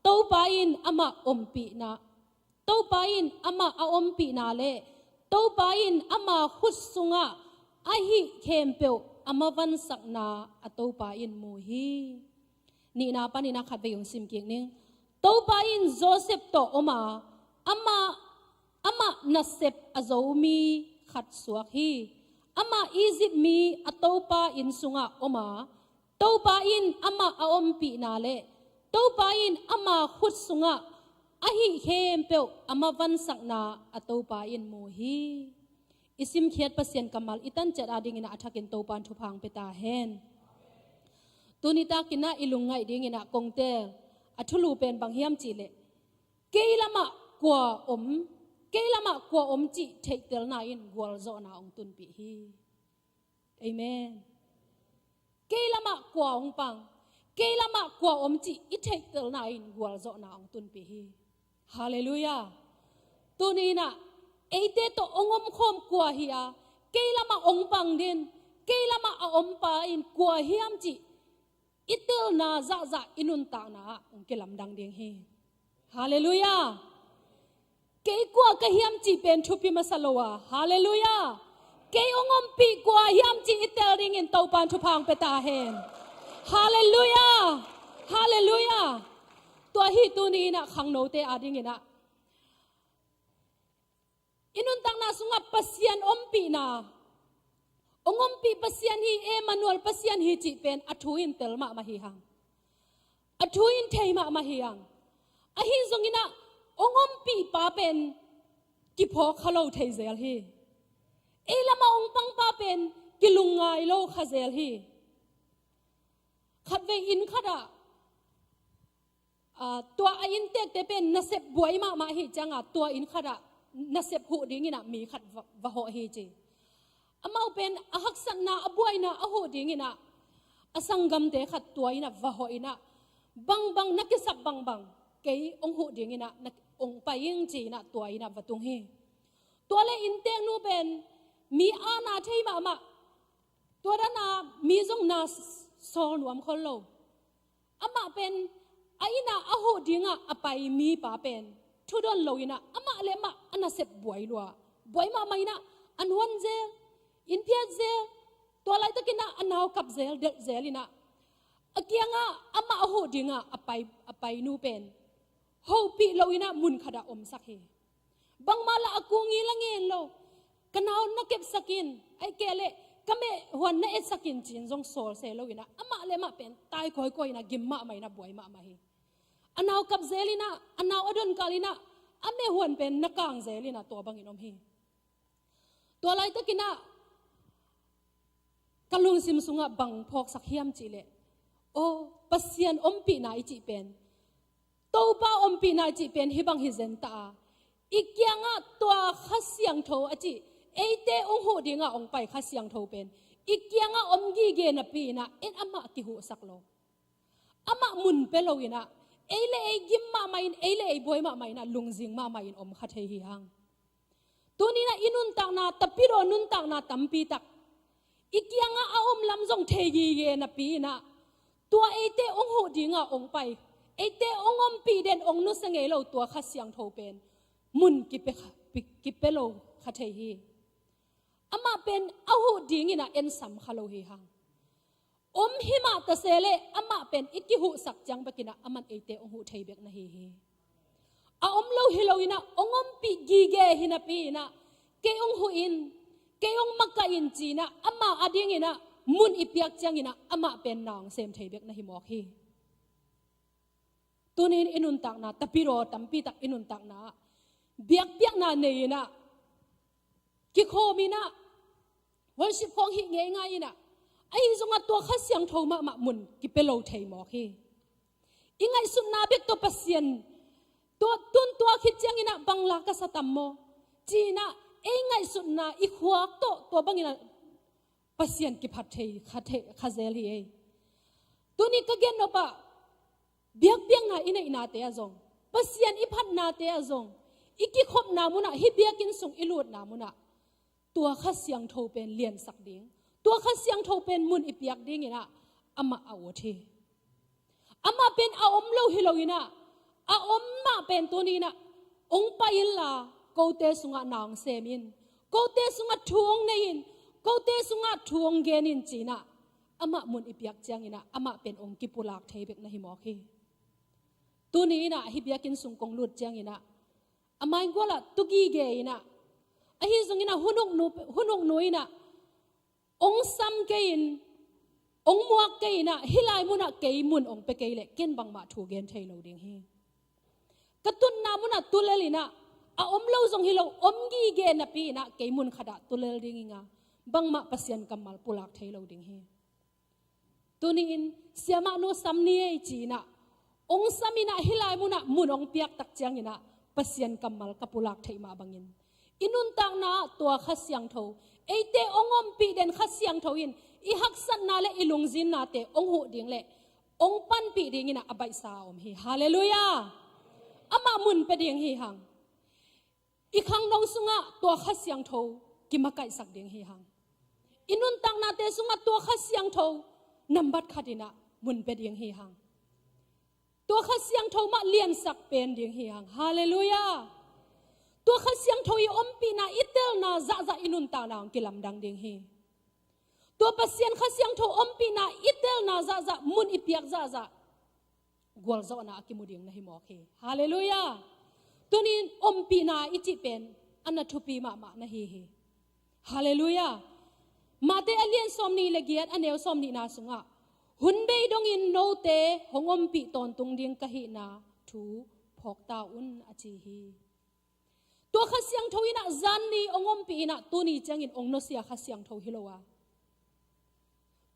โตปาอินอามาอมปีนาโตปาอินอามาอมปีนาเลโตปาอินอามาขุดสุงะอาฮิเคมเปวอามาวันสักนาอโตปาอินมูฮีนี่นาปานินาขัดไปยงซิมเกียงนึงโตปาอินโจเซฟโตอมาอามานาเซฟอโจมีขัดสวกฮีอามาอีซิบมีอโตปาอินสุงะอมาโตปาอินอามาอมปีนาเลโตปาอินอามาขุดสุงะอาฮิเคมเปวอามาวันสักนาอโตปาอินโมฮีอิสิมเขียดเปอร์เซ็นต์กำมัลอิตันเจดอาดิงอินะอัฐกินโตปานทุพังเปตาเฮนตุนิตากินะอิลุงไงดิงอินะกงเตอัทุลูเป็นบางเฮียมจีเลเกยละมะกว่าอมจีเทเตลนาอินกวลโซนาองตุนปีฮีเอเมนเกยละมะกว่าองปังเกยละมะกว่าอมจีอิเทเตลนาอินกวลโซนาองตุนปีฮีฮาเลลูยาตุนีนะเอเตโตองอมคมกว่าเฮียเกยละมะองปังดินเกยละมะอมปาอินกว่าเฮียมจีอิเตลนาzaอินุนตานาองเกลัมดังเดียงฮีฮาเลลูยาเกยกว่ากะเฮียมจีเป็นชุพิมาสโลวาฮาเลลูยาเกยองอมปีกว่าเฮียมจีอิเตลริงอินโตปานทุพังเปตาเฮนฮาเลลูยาฮาเลลูยาตัวฮีตูนี้นะขังโนเตอาดิงอินะอินุนตังนาสุงะปัสยันอมปีนาองอมปีปัสยันฮีเอมานูเอลปัสยันฮีจีเป็นอัทุอินเตลมามาฮีฮังอัทุอินเทมามาฮีฮังอะฮีซงอินะองอมปีปาเป็นกิพอขะโลเทเซลฮีเอละมาองปังปาเป็นกิลุงไงโลคาเซลฮีขัดเวอินขัดตัวอินเตกเตเป็นนัสเซบบวยมาฮีจังตัวอินขัดนัสเซบหูดิ้งอินะมีขัดวะโหฮีจีอามาเป็นอาหักสันนาอบวยนะอาหูดิ้งอินะอาสังกัมเตขัดตัวอินะวะโหอินะบังนักสับบังเกยองหูดิ้งอินะองไปยิงจีนะตัวอินะวะตุงฮีตัวเลอินเตงนูเป็นมีอาณาเทมาตัวด้านนามีจงนาโซนวมคนโลอามาเป็นไอ้น่ะอาหูดิ้งอะไปมีป่าเป็นทุดอนโลยนะอามาเลมาอันน่ะเสบบวยลัวบวยมาไม่นะอันวันเซอินเพียเซตัวอะไรตะกินะอันนาวกับเซลเดเซลินะอาเกียงอะอามาอาหูดิ้งอะไปนูเป็นโฮปีโลยนะมุนขดาอมสักเฮบังมาละอากูงี้ละเงินโลกันเอานักเก็บสกินไอ้เกเล ก็ไม่หัวนั่นเอ็ดสกินจีนจงโซลเซโลวินะอามาเลมาเป็นตายคอยนะกิมมาไม่นะบวยมาไม่อันเอากับเซลินะอันเอาอดุนกาลินะอาไม่หัวเป็นนักกางเซลินะตัวบางอินอมฮีตัวอะไรตะกินะกลุงซิมสุงะบังพอกสักเฮียมจีเลโอปัสยันอมปีนาอิจิเป็นตัวป้าอมปีนาอิจิเป็นฮิบังฮิเซนตาอีกอย่างอ่ะตัวขัดเสียงโทอจิเอเตองหูดีงะองไปขัดเสียงโทเป็นอีกอย่างอ่ะอมกีเกนปีนะเอ็นอามากิหูสักโลอามามุนเปโลวินะเอเลกิมมาไม่เอเลบวยมาไม่นะลุงซิงมาไม่อมขัดเฮียงตัวนี้นะอินุนตักนาตปิโรนุนตักนาตัมปีตักอีกอย่างอ่ะอมลำจงเทยีเกนปีนะตัวเอเตองหูดีงะองไปเอเตองอมปีเดนองนุสเงโลตัวขัดเสียงโทเป็นมุนกิเปโลขัดเฮีอามาเป็นอาหูดีงินะเอ็นสัมขโลเฮียงอมหิมาตะเซเลอามาเป็นอิกิหูสักจังเบกินะอามันเอเตองหูเทเบกนะเฮีอาอมโลฮิโลอินะองอมปีกีเกหินะปีนะเกองหูอินเกองมักกะอินจีนะอามาอดีงินะมุนอิเปียกจังงินะอามาเป็นนางเซมเทเบกนะฮิมอกฮีตัวนี้อินุนตักนะตะปิโรตัมปีตักอินุนตักนะเบียกเปียกนาเนยนะกิโคมีนะวันสิบของหิเงยง่ายนะไอ้จงตัวข้าเสียงโทมามุนกิเปโลเทยมอกฮีอิงไงสุนนาเบกตัวปัสยันตัวตุนตัวคิดจังนะบังลากษัตริย์โมจีนะไอ้ไงสุนนาอีขวากตัวบังนะปัสยันกิพัดเทยข้าเซลีตัวนี้ก็เกณฑ์นบะเบียกเปียกนาอินะอินาเตะจงปัสยันอีพัดนาเตะจงอีกิขบนามุนะฮิเบียกินส่งอิลูดนามุนะตัวข้าเสียงโทเป็นเลียนสักดิ่งตัวข้าเสียงโทเป็นมุนอิเปียกดิ่งนะอามาเอาเทอามาเป็นอาอมโลฮิโลอินะอาอมมาเป็นตัวนี้นะองไปยินลาโกเตสุงะนางเซมินโกเตสุงะทวงเนินโกเตสุงะทวงเกนินจีนะอามามุนอิเปียกจังอินะอามาเป็นองกิปุลากเทเบกนะฮิมอคีตัวนี้นะฮิเบียกินสุงกงลุดจังอินะอามาอิงกว่าละตุกีเกอินะไอ้ฮิซุงอินะหุนุกนุยนะองซัมเกอินองมัวเกอินะฮิลายมุนะเกยมุนองเปเกยเละเกินบังมาถูเกนเทโลดิงฮีกระตุนนามุนะตุเลลินะอาอมเล่าซงฮิโลอมกีเกนะปีนะเกยมุนขดาตุเลลดิงงาบังมาปัสยันกัมมัลปุลักเทโลดิงฮีตัวนี้อินเสียมาโนซัมเนียจีนะองซัมินะฮิลายมุนะมุนองเปียกตักจังอินะปัสยันกัมมัลกับปุลักเทมาบังอินอินุนตังนาตัวขัดเสียงโทเอเตองอมปีเดนขัดเสียงโทอินอีหักสันนาเลอิลุงจินนาเตองหูดิ่งเลองปันปีดิ่งนะอบายสาอมฮีฮาเลลูยาอามามุนไปดิ่งฮีหังอีขังนองสุงะตัวขัดเสียงโทกิมาไกสักดิ่งฮีหังอินุนตังนาเตสุงะตัวขัดเสียงโทนำบัดขัดินะมุนไปดิ่งฮีหังตัวขัดเสียงโทมาเลียนสักเป็นดิ่งฮีหังฮาเลลูยาตัวข้าเสียงทวีอมปีนาอิเตลนาจะอินุนตานางกิลำดังดิ่งฮีตัวปัสยันข้าเสียงทวอมปีนาอิเตลนาจะมุนอิเปียกจะกวลจะนากิมุดิ่งนะฮิมอเคฮาเลลูยาตัวนี้อมปีนาอิจิเป็นอันนัทุปีมานะฮีฮาเลลูยามาเตอเลียนสมนีเลกียดอันเอวสมนีนาสุงะหุนเบยดงอินโนเตหงอมปีตอนตุงดิ่งกะฮีนาทูพอกตาอุนอจิฮีตัวข้าเสียงทวินะจันนี่องอมปีนะตัวนี้จังอินองโนเสียข้าเสียงทวิโลวะ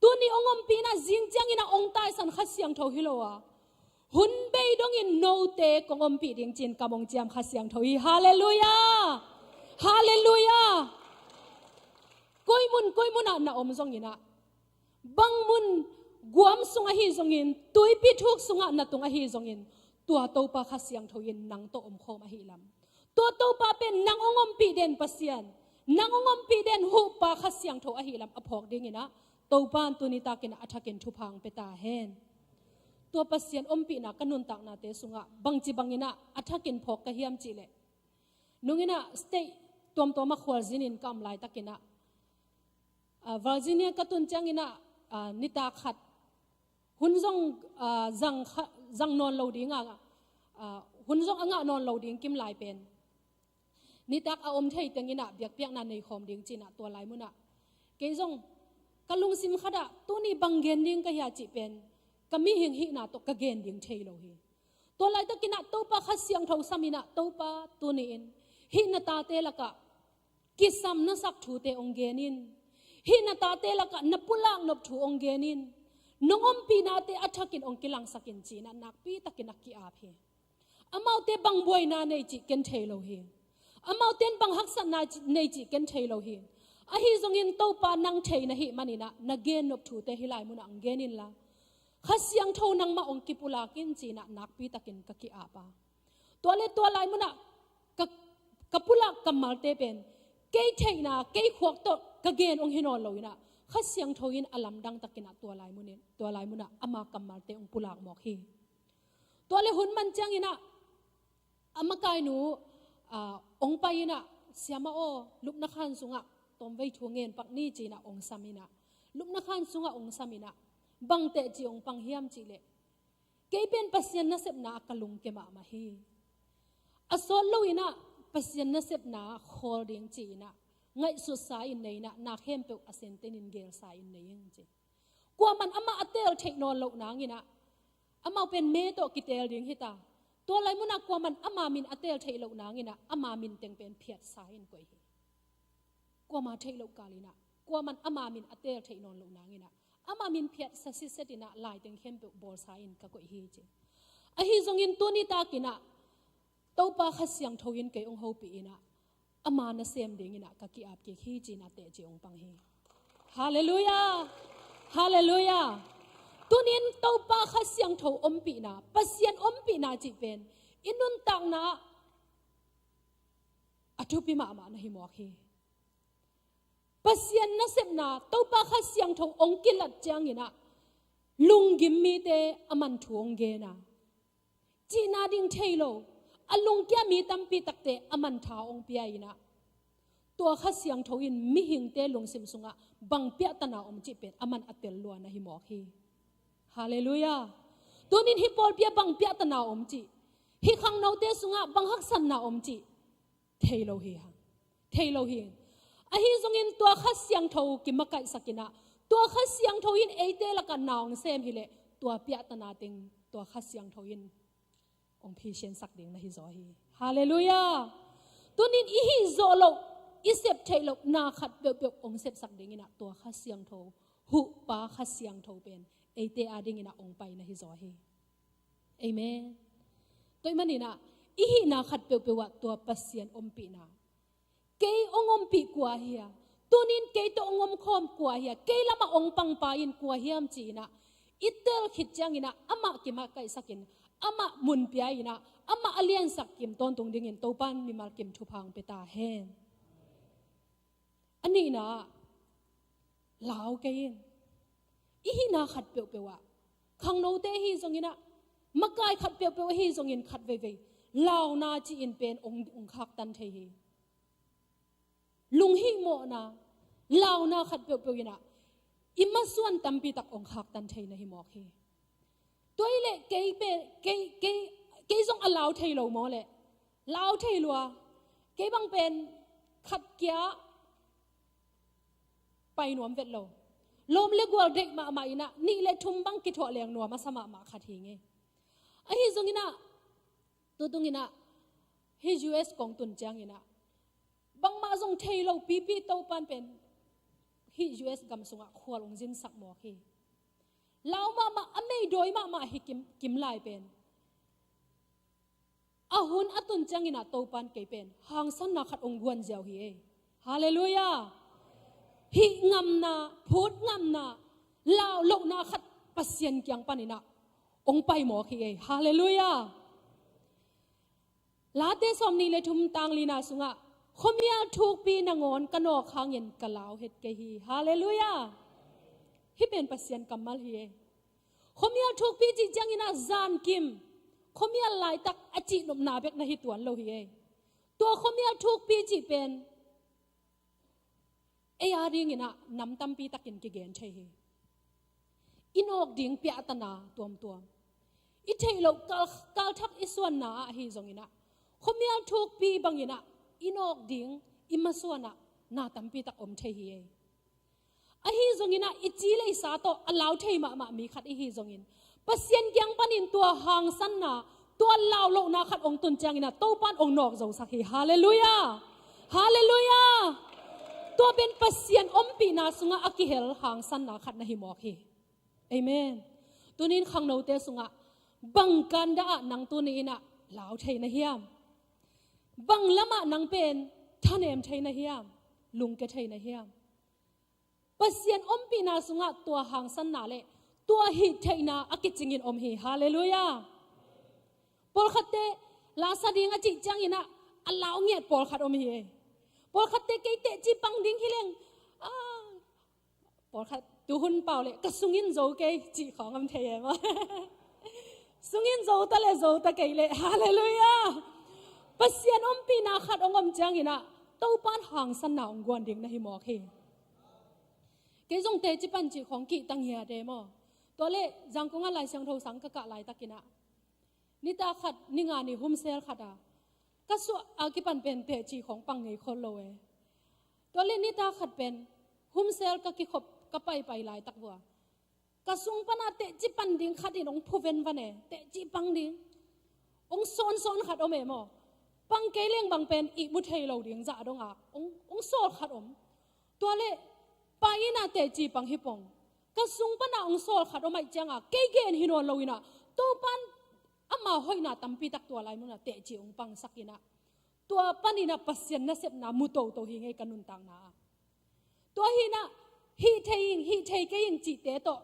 ตัวนี้องอมปีนะจิงจังอินะองตายสันข้าเสียงทวิโลวะหุนเบยดงอินโนเตกองอมปีดิงจินกำมงเจียมข้าเสียงทวิฮาเลลูยาฮาเลลูยาก้อยมุนนะอมซงอินะบังมุนกวมสุงอหิซงอินตุยปิทุกสุงะนะตุงอหิซงอินตัวโตปะข้าเสียงทวินนังโตอมโคมอหิลำตัวโตปาเป็นนางองอมปีเดนปัสยันนางองอมปีเดนหูปาขัดเสียงโทอหิลำอภอกดิ่งนะโตปานตัวนี้ตากินอัฐกินทุพังเปตาเฮนตัวปัสยันอมปีนะกันนุนตักนาเตสุงะบังจิบังอินะอัฐกินพอกกะเฮียมจิเลนุงอินะสเตย์ตัวมาขวลจินินกำไลตักินะวอร์จิเนียกตุนจังอินะนิตาขัดหุนจงจังนอนโลดิ่งหุนจงอ่างนอนโลดิ่งกิมไลเป็นนิตักเอาอมเทยตังอินะเบียกเปียกนันในคอมดิ่งจีน่ะตัวลายมุนะเกยจง กะลุงซิมขดะตัวนี้บังเกนดิ้งกะยาจิเป็นกะมีหิงหินาตกกะเกนดิ้งเทโลฮีตัวไรตะกินะตัวปะขัดเสียงเท่าสามินะตัวปะตัวนี้อินหินาตาเตละกะกิสัมนัสักถูเตองเกนินหินาตาเตละกะนับปุลังนบถูองเกนินนงอมปีนาเตอัฐกินองกิลังสักินจีนะนักปีตะกินักกีอาเพอามาวเตบังบวยนาในจิเกนเทโลฮีอามาวเตนบังฮักสันนาในจิเกนเทโลฮีอาฮิซงอินโตปานังเทนะฮิมันนะนักเกนนบถูเตฮิไลมุนอังเกนินละขัดเสียงเท่านังมาองกิปุลากินจีนะนักปีตะกินกะกีอาปาตัวเล็ตัวลายมุนะกะปุลากำมาเตเป็นเกยเทนะเกยขวกโตกะเกนองฮินอนลอยนะขัดเสียงเท่าอินอลัมดังตะกินะตัวลายมุนะอามากำมาเตองปุลากหมอกฮีตัวเล็หุ่นมันจังอินะอามากายหนูองไปนะเสียมาโอลุกนักขันสุงะตอมไว้ทวงเงินปักนี่จีนะองสามินะลุกนักขันสุงะองสามินะบังเตจีองปังเฮียมจีเลเกยเป็นปัสยันนัสเซบนาอักลุงเกมามาฮีอสอลลุยนะปัสยันนัสเซบนาโคลดิงจีนะไงสุดสายอินเนยนะนักเฮมเปอเซนเตนินเกลสายอินเนยจีกว่ามันอามาอัตเตลเทคนอนลุกนางอินะอามาเป็นเมโตกิเตลดิงฮิตาตัวไรมุนักกว่ามันอามามินอัตเตลเทลุกนางอินะอามามินเต็งเป็นเพียรสายอินกวยฮีกว่ามาเทลุกกาลินะกว่ามันอามามินอัตเตลเทนอนลุกนางอินะอามามินเพียรสัสิเสตินะลายเต็งเฮมเปอบอลสายอินกะกวยฮีจีอาฮิซงอินตัวนี้ตากินะโตปาขัดเสียงทวินเกยองเฮาปีนะอามานะเซมเดงินะกะกิอาบเกฮีจีนะเตจีองปังฮีฮาเลลูยาฮาเลลูยาตัวนี้โตปาขัดเสียงทวอมปีนะปัสยันอมปีนะจีเป็นอินุนตังนะอทุปิมานะฮิมอกฮีปัสยันนะเซมนะโตปาขัดเสียงทวองกิลัดจังอินะลุงกิมมีเตอามันทวงเกนะจีนาดิงเทโลอลุงแกมีตัมปีตักเตอามันท้าองเปียอินะตัวขัดเสียงทวินมิหิงเตลุงซิมสุงะบังเปียตนาอมจิเป็นอามันอัตเตลลัวนะฮิมอกฮีฮาเลลูยาตัวนี้ฮิปอลเปียบังเปียตนาอมจิฮิขังนาเตสุงะบังฮักสันนาอมจิเทโลฮีฮังเทโลฮีอาฮิซงอินตัวขัดเสียงทวกิมะไกสักินะตัวขัดเสียงทวินเอเตละกันนาวเซมฮิเลตัวเปียตนาติงตัวขัดเสียงทวินองพีเชนสักดิ่งนะฮิโซฮีฮาเลลูยาตัวนี้อีฮิโซโลอิเซปเทโลนาขัดเปียองเซปสักดิ่งนะตัวขัดเสียงทวหุปาขัดเสียงทวเป็นเอเตอาดิ่งนะองไปนะฮิโซฮีเอเมนตัวมันนี่นะอีฮินาขัดเปียวว่าตัวปัสเซียนอมปีนะเกยองอมปีกว่าเฮียตัวนี้เกยตัวองอมคอมกว่าเฮียเกยละมาองปังปายินกว่าเฮียมจีนะอิเตลขิดจังอินะอามากิมาไกสักินอามามุนเปียอินะอามาอเลียนสักกิมตอนตรงดิ่งอินโตปันมีมากิมทุพังเปตาเฮนอันนี้นะลาวเกยนอีฮินาขัดเปียวว่าขังโนเตฮีซงอินะมักไกขัดเปียวฮีซงอินขัดเวลาวนาจีอินเป็นองคักตันเทฮีลุงฮิโมนะลาวนาขัดเปียวนะอิมาส่วนตัมปีตักองคักตันเทนะฮิมอกฮีตัวเล่เกยซงอลาวเทโลมอเลยลาวเทลัวเกยบังเป็นขัดเกียไปหนวมเวทโลลมเล็กวัวเด็กมาอินะนี่เลยทุ่มบังกิถอเลียงหนวมมาสมาขัดหิงเงไอฮิซงอินะตัวตรงอินะฮิจูเอสกองตุนจังอินะบังมาซงเทโลปีโตปันเป็นฮิจูเอสกำสงะขวลงจินสักหมอกฮีลาวมาอเมยโดยมาฮิกิมไลเป็นอาหุนอตุนจังอินะโตปันเกยเป็นหางสันนักขัดองกวนเจ้าฮีฮาเลลูยาฮิงำนาพูดงำนาลาวโลกนาขัดปัสเซียนเกียงปันอินะองไปหมอกฮีฮาเลลูยาลาเตสอมนีเลทุมตังลีนาสุงะขมียทุกปีนางอนกันอค้างเย็นกะลาวเฮ็ดเกฮีฮาเลลูยาฮิเป็นปัสเซียนกัมมัลฮีขมียทุกปีจิจังอินะซานกิมขมียลายตักอจินมนาเบกนะฮิตวนโลฮีตัวขมียทุกปีจิเป็นเอียริงอินะนำตัมปีตักินกิเกนเทฮีอินอกดิ่งเปียตนาตัวอิเทโลกาลทักอิสวนนาฮีซงอินะขมียทุกปีบังอินะอินอกดิ่งอิมาส่วนนาตัมปีตักอมเทฮี a hi zongina ichi le sa to allow thei ma mi khat hi zongin pasien kyang panin tua hang san na tua lao lo na khat ong tun changina to pan ong nok zo sakhi hallelujah hallelujah tua ben pasien ompi na sunga akihel hang san na khat na hi mok hi amen tunin khang no te sunga bangkan da nang tu ni na lao thei na hiam bang lama nang pen thanem thei na hiam lung ke thei na hiam pasien ompi na sunga tua hang san na le tua hi thei na akichingin om hi hallelujah pol khatte la sa ding a chi changina allow nget pol khat om hi pol khatte ke te chi pang ding hileng pol khat tu hun pau le ka sungin zo ke chi khong am thei ma sungin zo ta ke le hallelujah pasien ompi na khat ongom changina to pan hang san na ong gwan ding na hi mo khi ke jong te chi pan chi khong ki tang ya de mo to le jang ko nga lai sang tho sang ka lai takina ni ta khat ni nga ni hum sel khata ka su a ki pan pen te chi khong pang ngei khol lo e to le ni ta khat pen hum sel ka ki khop ka pai lai tak wa ka sung pana te chi pan ding khat in ong phu ven van e te chi pang ding ong son khat om e mo pang ke leng bang pen i mu thei lo ding za dong a ong sol khat om to le pai na te chi pang hi pong ka sung pana ong sol khat om ai changa ke gen hinon loina to pan ama hoina tampi tak tua lai muna te chi ong pang sakina tua panina pasien na sep na mu to hi ngai kanun tang na tua hi na hi thei ke ing chi te to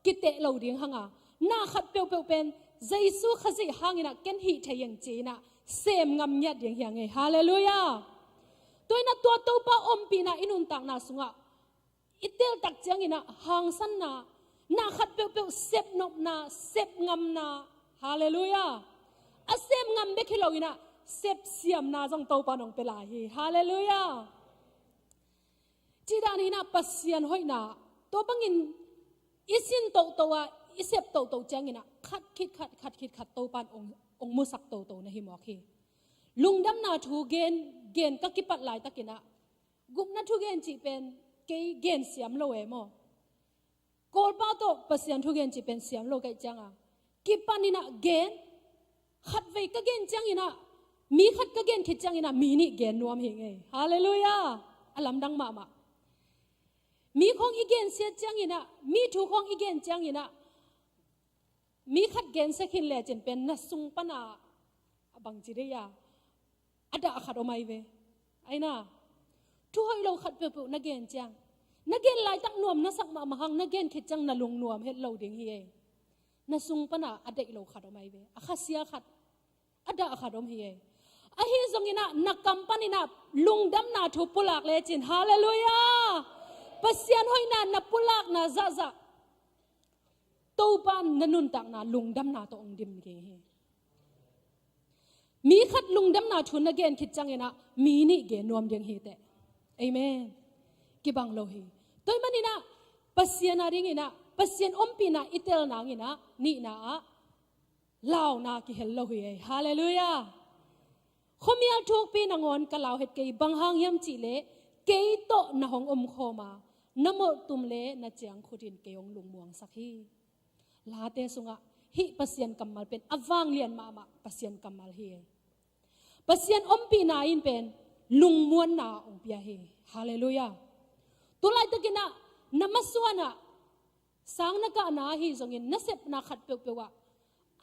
ki te lo ding hanga na khat pe pen jesu khazi hangina ken hi thei ing chi na sem ngam nya ding hyang ngai hallelujah toina tua to pa om pi na inun tang na sunga itel tak changina hang san na khat pe sep nop na sep ngam na hallelujah asem ngam be khiloina sep siam na jong to pa nong pela hi hallelujah chidani na pasien hoina to bangin isin to wa isep to changina khat khit to pan ong musak to na hi mo khi lungdam na thu gen ka kipat lai takina gup na thu gen chi pen ke gen siam lo e mo kol pa to pasien thu gen chi pen siam lo kai changa kipanina gen khat ve ka gen changina mi khat ka gen khit changina mi ni gen nuam hi nge hallelujah alam dang ma mi khong igen se changina mi thu khong igen changina mi khat gen se khin le chen pen na sung pana abang chireya ada khat omai ve aina thu hoi lo khat pe na gen chang na gen lai tak nuam na sak ma hang na gen khit chang na lung nuam het lo ding hi na sung pana adai lo khat omai ve akhasia khat ada khat om hi a hi zongina na company na lungdam na thu pulak le chin hallelujah pasien hoina na pulak na za to pan nanun tak na lungdam na to ong dim ge he mi khat lungdam na thun again khit changena mi ni ge nom ding hi te amen ki bang lo hi toy manina pasien a ringina pasien ompi na itel na ngina ni na a law na ki hello hi hallelujah khomial thok pe na ngon ka law het ke bang hang yam chi le ke to na hong khoma namo tumle na chiang khutin ke ong lungmuang sakhi late sunga hi pasien kamal pen awang lian ma pasien kamal hi pasien ompi na in pen lungmuan na ong pia hi hallelujah tulai takina namaswana sang na ka na hi zongin nasep na khat pe wa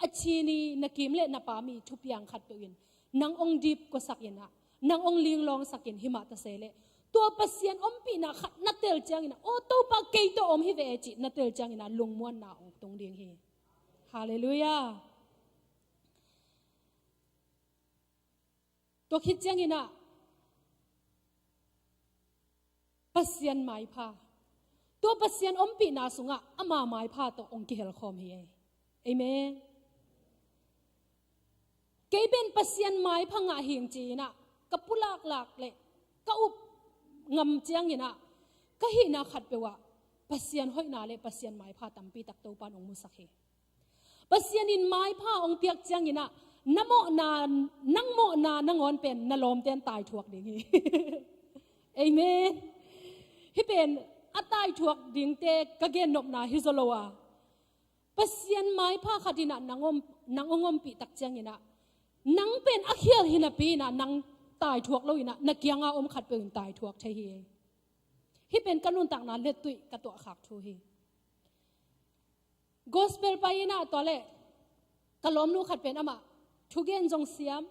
achini nakim le na pa mi thupiang khat pe in nang ong dip ko sakina nang ong linglong sakin hima ta sele to pasien ompi na khat na tel changina o to pa ke to om hi ve chi na tel changina lungmuan na ong tong ding hi hallelujah to khit changina pasien mai pha to pasien ompi na sunga ama mai pha to ong ki hel khom hi amen ke ben pasien mai phanga hing chi na kapulak lak le ka up ngam chiang ina ka hi na khat pewa pasien hoi na le pasien mai pha tampi tak to pan ong musakhe pasien in mai pha ong piak chiang ina namo na nangmo na nangon pen na lom ten tai thuak ding hi amen hi pen อัตายถวกดิ่งเตกะเกนนบนาฮิโซโลวาปัสยันไม้ผ้าขัดินะนางองมปีตักเจียงอินะนางเป็นอักเฮียลหินะปีนะนางตายถวกเราอินะนักยังอาอมขัดเป็นตายถวกใช่ฮิเป็นกันุนตักนาเล็ดตุยกะตัวขักทูฮีกอสเปลไปอินะตัวเล่กะล้อมนูขัดเป็นอะมาทุกเกนจงเสียม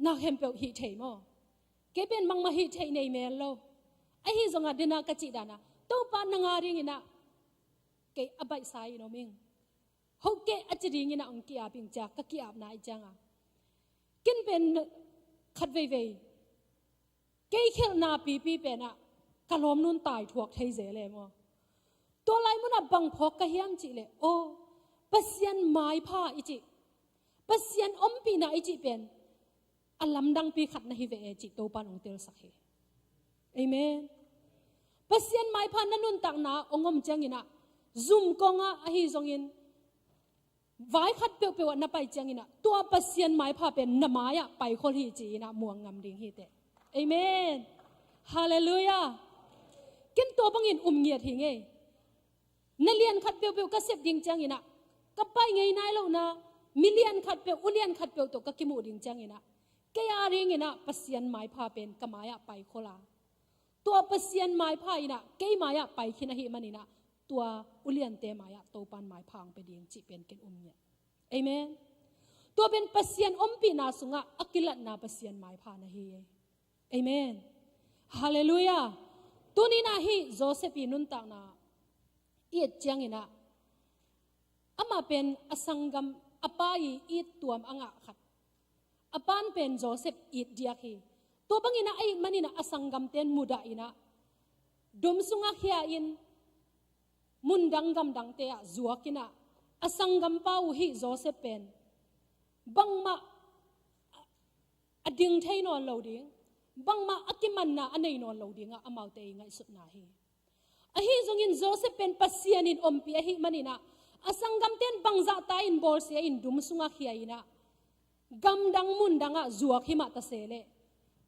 นักเฮมเปลฮิเทมอเก็เป็นมังมาฮิเทในเมลโลไอฮิจงอาดินากะจิดานะตัวปานนางาริงินะเกอบัยไซโนมิงฮกเกอจริงินะองกีอาบิงจากกะกีอาบนาจังอ่ะกินเป็นขัดเวเวเกยเขลนาปีเป็นอ่ะกะลอมนุนตายถวกไทเจเลยมอตัวไลมุนะบังพอกกะเฮียมจิเลยโอปัสยันไม้ผ้าอิจิปัสยันอมปีนาอิจิเป็นอัลลัมดังปีขัดนะฮิเวเอจิโตปานองเตลสักเฮเอเมนปัสยันไม้ผ้านันุนตักนาองอมจังอินะซุมกงอาฮิจงอินไว้ขัดเปียวเปียวนับไปจังอินะตัวปัสยันไม้ผ้าเป็นนามายะไปคนฮีจีนะม่วงงำดิ่งฮีเตเอเมนฮาเลลูยากินตัวบังอินเงียดหิงเอนั่นเลียนขัดเปียวเปียวก็เสพดิ่งจังอินะก็ไปไงนายแล้วนะมิเลียนขัดเปียวอุเลียนขัดเปียวตัวก็กิมูดิ่งจังอินะแกยาริงอินะปัสยันไม้ผ้าเป็นกมายะไปโคลาตัวปัสยันไม้ผ้าอินะแกมายะไปขินะฮิมันอินะตัวอุเลียนเตมายะโตปันไม้พังไปดิ่งจิเป็นกินเนี่ยเอเมนตัวเป็นปัสยันปีนาสุงะอักิลัดนาปัสยันไม้พานะฮีเอเมนฮาเลลูยาตัวนี้นะฮีโจเซฟีนุนตางนาเอียดจังอินะอามาเป็นอสังกัมอปายอีดตัวมังะขัดอปานเป็นโจเซฟอีดเดียกีตัวบังอินะไอมันอินะอสังกัมเตนมุดาอินะดมสุงะเฮียอินมุนดังกำดังเตะจัวกินะอสังกัมป้าอุฮิโจเซฟเป็นบังมาอดิ่งเทนอนเหลาดิ่งบังมาอกิมันนะอันไหนนอนเหลาดิ่งอะอมาเตยง่ายสุดนาฮีอฮิจงอินโจเซฟเป็นปัสยานินอมปีอฮิมันอินะอสังกัมเตนบังจะตายอินบอลเสียอินดุมสุงะเฮียอินะกำดังมุนดังอะจัวกิมาตะเสเล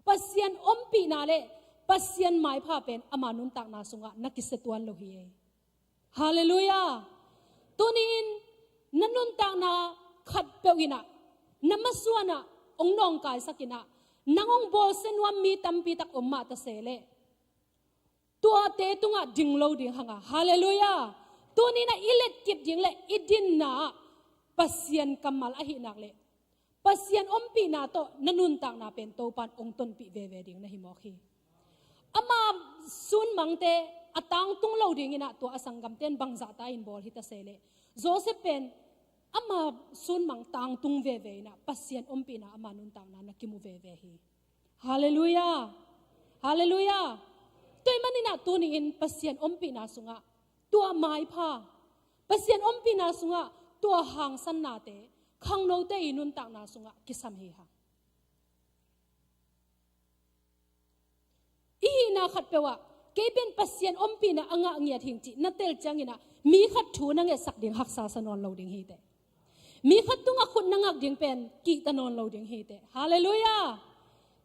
ปัสยันอมปีนาเลปัสยันไม้ผ้าเป็นอามานุนตักนาสุงะนักกิสตวันโลฮีฮาเลลูยาตัวนี้นันนุนตางนาขัดเปวินะนัมสวนะองนองกายสักินะนางองโบเซนวามีตัมปีตักอมมาตะเสเลตัวเตตุงะดิ่งโลดิ่งหังะฮาเลลูยาตัวนี้นะอิเล็ดกิบดิ่งเลอิดินนาปัสยันกัมมัลอหินักเลปัสยันอมปีนาโตนันนุนตางนาเป็นโตปันองตนปีเวเวดิ่งนะฮิมอคีอามาซุนมังเตอตางตุงเราดิ่งนะตัวอสังกัมเต้นบังจัตาอินบอลฮิตาเซเลโจเซฟเป็นอามาซุนมังตางตุงเวเวนะปัสยันอมปีนะอามานุนตางนานักิมูเวเวฮีฮาเลลูยาฮาเลลูยาตัวมันนี่นะตัวนี้อินปัสยันอมปีนาสุงะตัวไม้ผ้าปัสยันอมปีนาสุงะตัวหางสันนาเตขังโนเตอินุนตางนาสุงะกิสัมฮีฮะอีนาขัดเปว่าเกเป็นปัสยันอมปีนะอ่างเงียทิ้งจีนัตเตลจังอินะมีขัดถูนังเอสักดิ่งหักษาสนวนเราดิ่งฮีเตมีขัดตุงอคุณนังอักดิ่งเป็นกีตนนเราดิ่งฮีเตฮาเลลูยา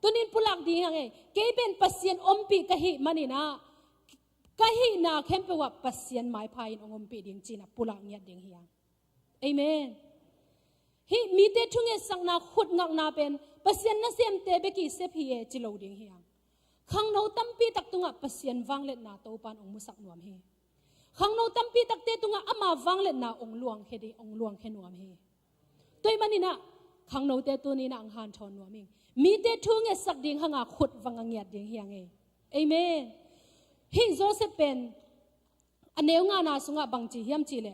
ตัวนี้ปุลักดิ่งไงเกเป็นปัสยันอมปีกะฮีมันนี่นะกะฮีนาเข้มเปว่าปัสยันไม้พายองอมปีดิ่งจีนะปุลักเงียดิ่งฮีเอเมนฮีมีเตทุงเอสังนาขุดงักนาเป็นปัสยันนัเซียมเตเบกีเซพีเอจิโลดิ่งฮีขังโนตัมปีตักตุงะปัสยันวังเล็ดนาโตปันองมุสักนวมเฮขังโนตัมปีตักเตตุงะอามาวังเล็ดนาองลวงเฮดีองลวงเฮนวมเฮตัวมันนี่นะขังโนเตตัวนี้นะอังหันชอนนวมิงมีเตทุงเอสักดิ่งหังอาขุดวังเงียดดิ่งเฮียงเอเอเมนฮิโจเซฟเป็นอันเนวงานาสุงะบังจีเฮียมจีเล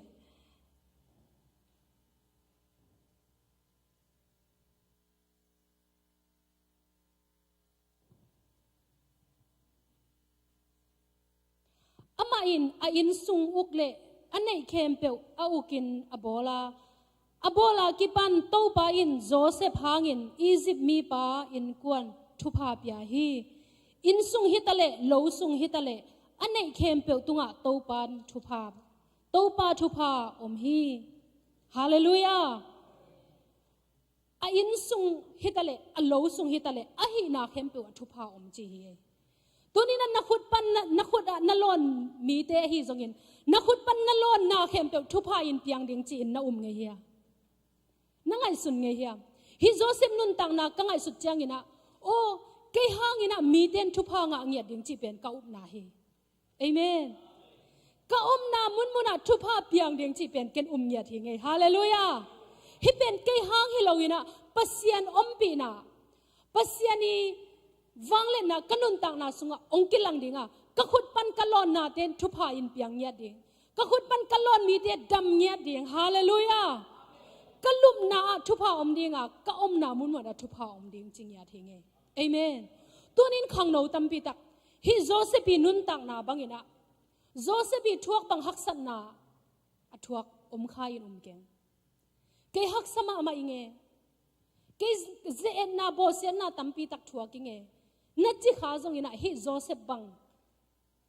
อามาอินซุงอุกเลอันไหนเข้มเปียวอาอุกินอโบลากิปันโตปาอินโจเซฟหางอินอียิปต์มีปาอินกวนทุพาปยาฮีอินซุงฮิตะเลโลซุงฮิตะเลอันไหนเข้มเปียวตุงะโตปันทุพาทุพาอมฮีฮาเลลูยาอินซุงฮิตะเลอโลซุงฮิตะเลอะฮีนาเข้มเปียวทุพาอมจีฮี ตัวนี้นักขุดปันนักขุดนัลอนมีเตะฮีจงอินนักขุดปันนัลอนนาเข้มเปทุพาอินเปียงเดียงจีนนาเงียนั่งไงสุนเงียฮิโจเซฟนุนตังนากังไงสุดเจียงอินะโอ้เกยห้างอินะมีเตนทุพางะเงียเดียงจีเป็นกาอุบนาเฮเอเมนกาอุมนามุนมุนาทุพาเปียงเดียงจีเป็นเกนอุมเงียทีไงฮาเลลูยาฮิเป็นเกยห้างฮิโลอินะปัสยันอมปีนาปัสยันีวังเล่นนะกันุนต่างนาสุงะองกิลังดิงะกะขุดปันกะลอนนาเตนทุพาอินเปียงเงียดิงกะขุดปันกะลอนมีเตดำเงียดิงฮาเลลูยากะลุมนาทุพาอมดิงะกะอมนามุนวดทุพาอมดิงจิงยาทิงเอเอเมนตัวนินขังโนตัมปิตักฮิโจเซปีนุนต่างนาบังอินะโจเซปีทวกบังฮักสันนาอทวกอมคายินอมเกงเกฮักสมามาอิงเอเกเซเอ็นนาโบเซนนาตัมปีตักทวกิงเอนัดจิขาจงอินะฮิโจเซฟบัง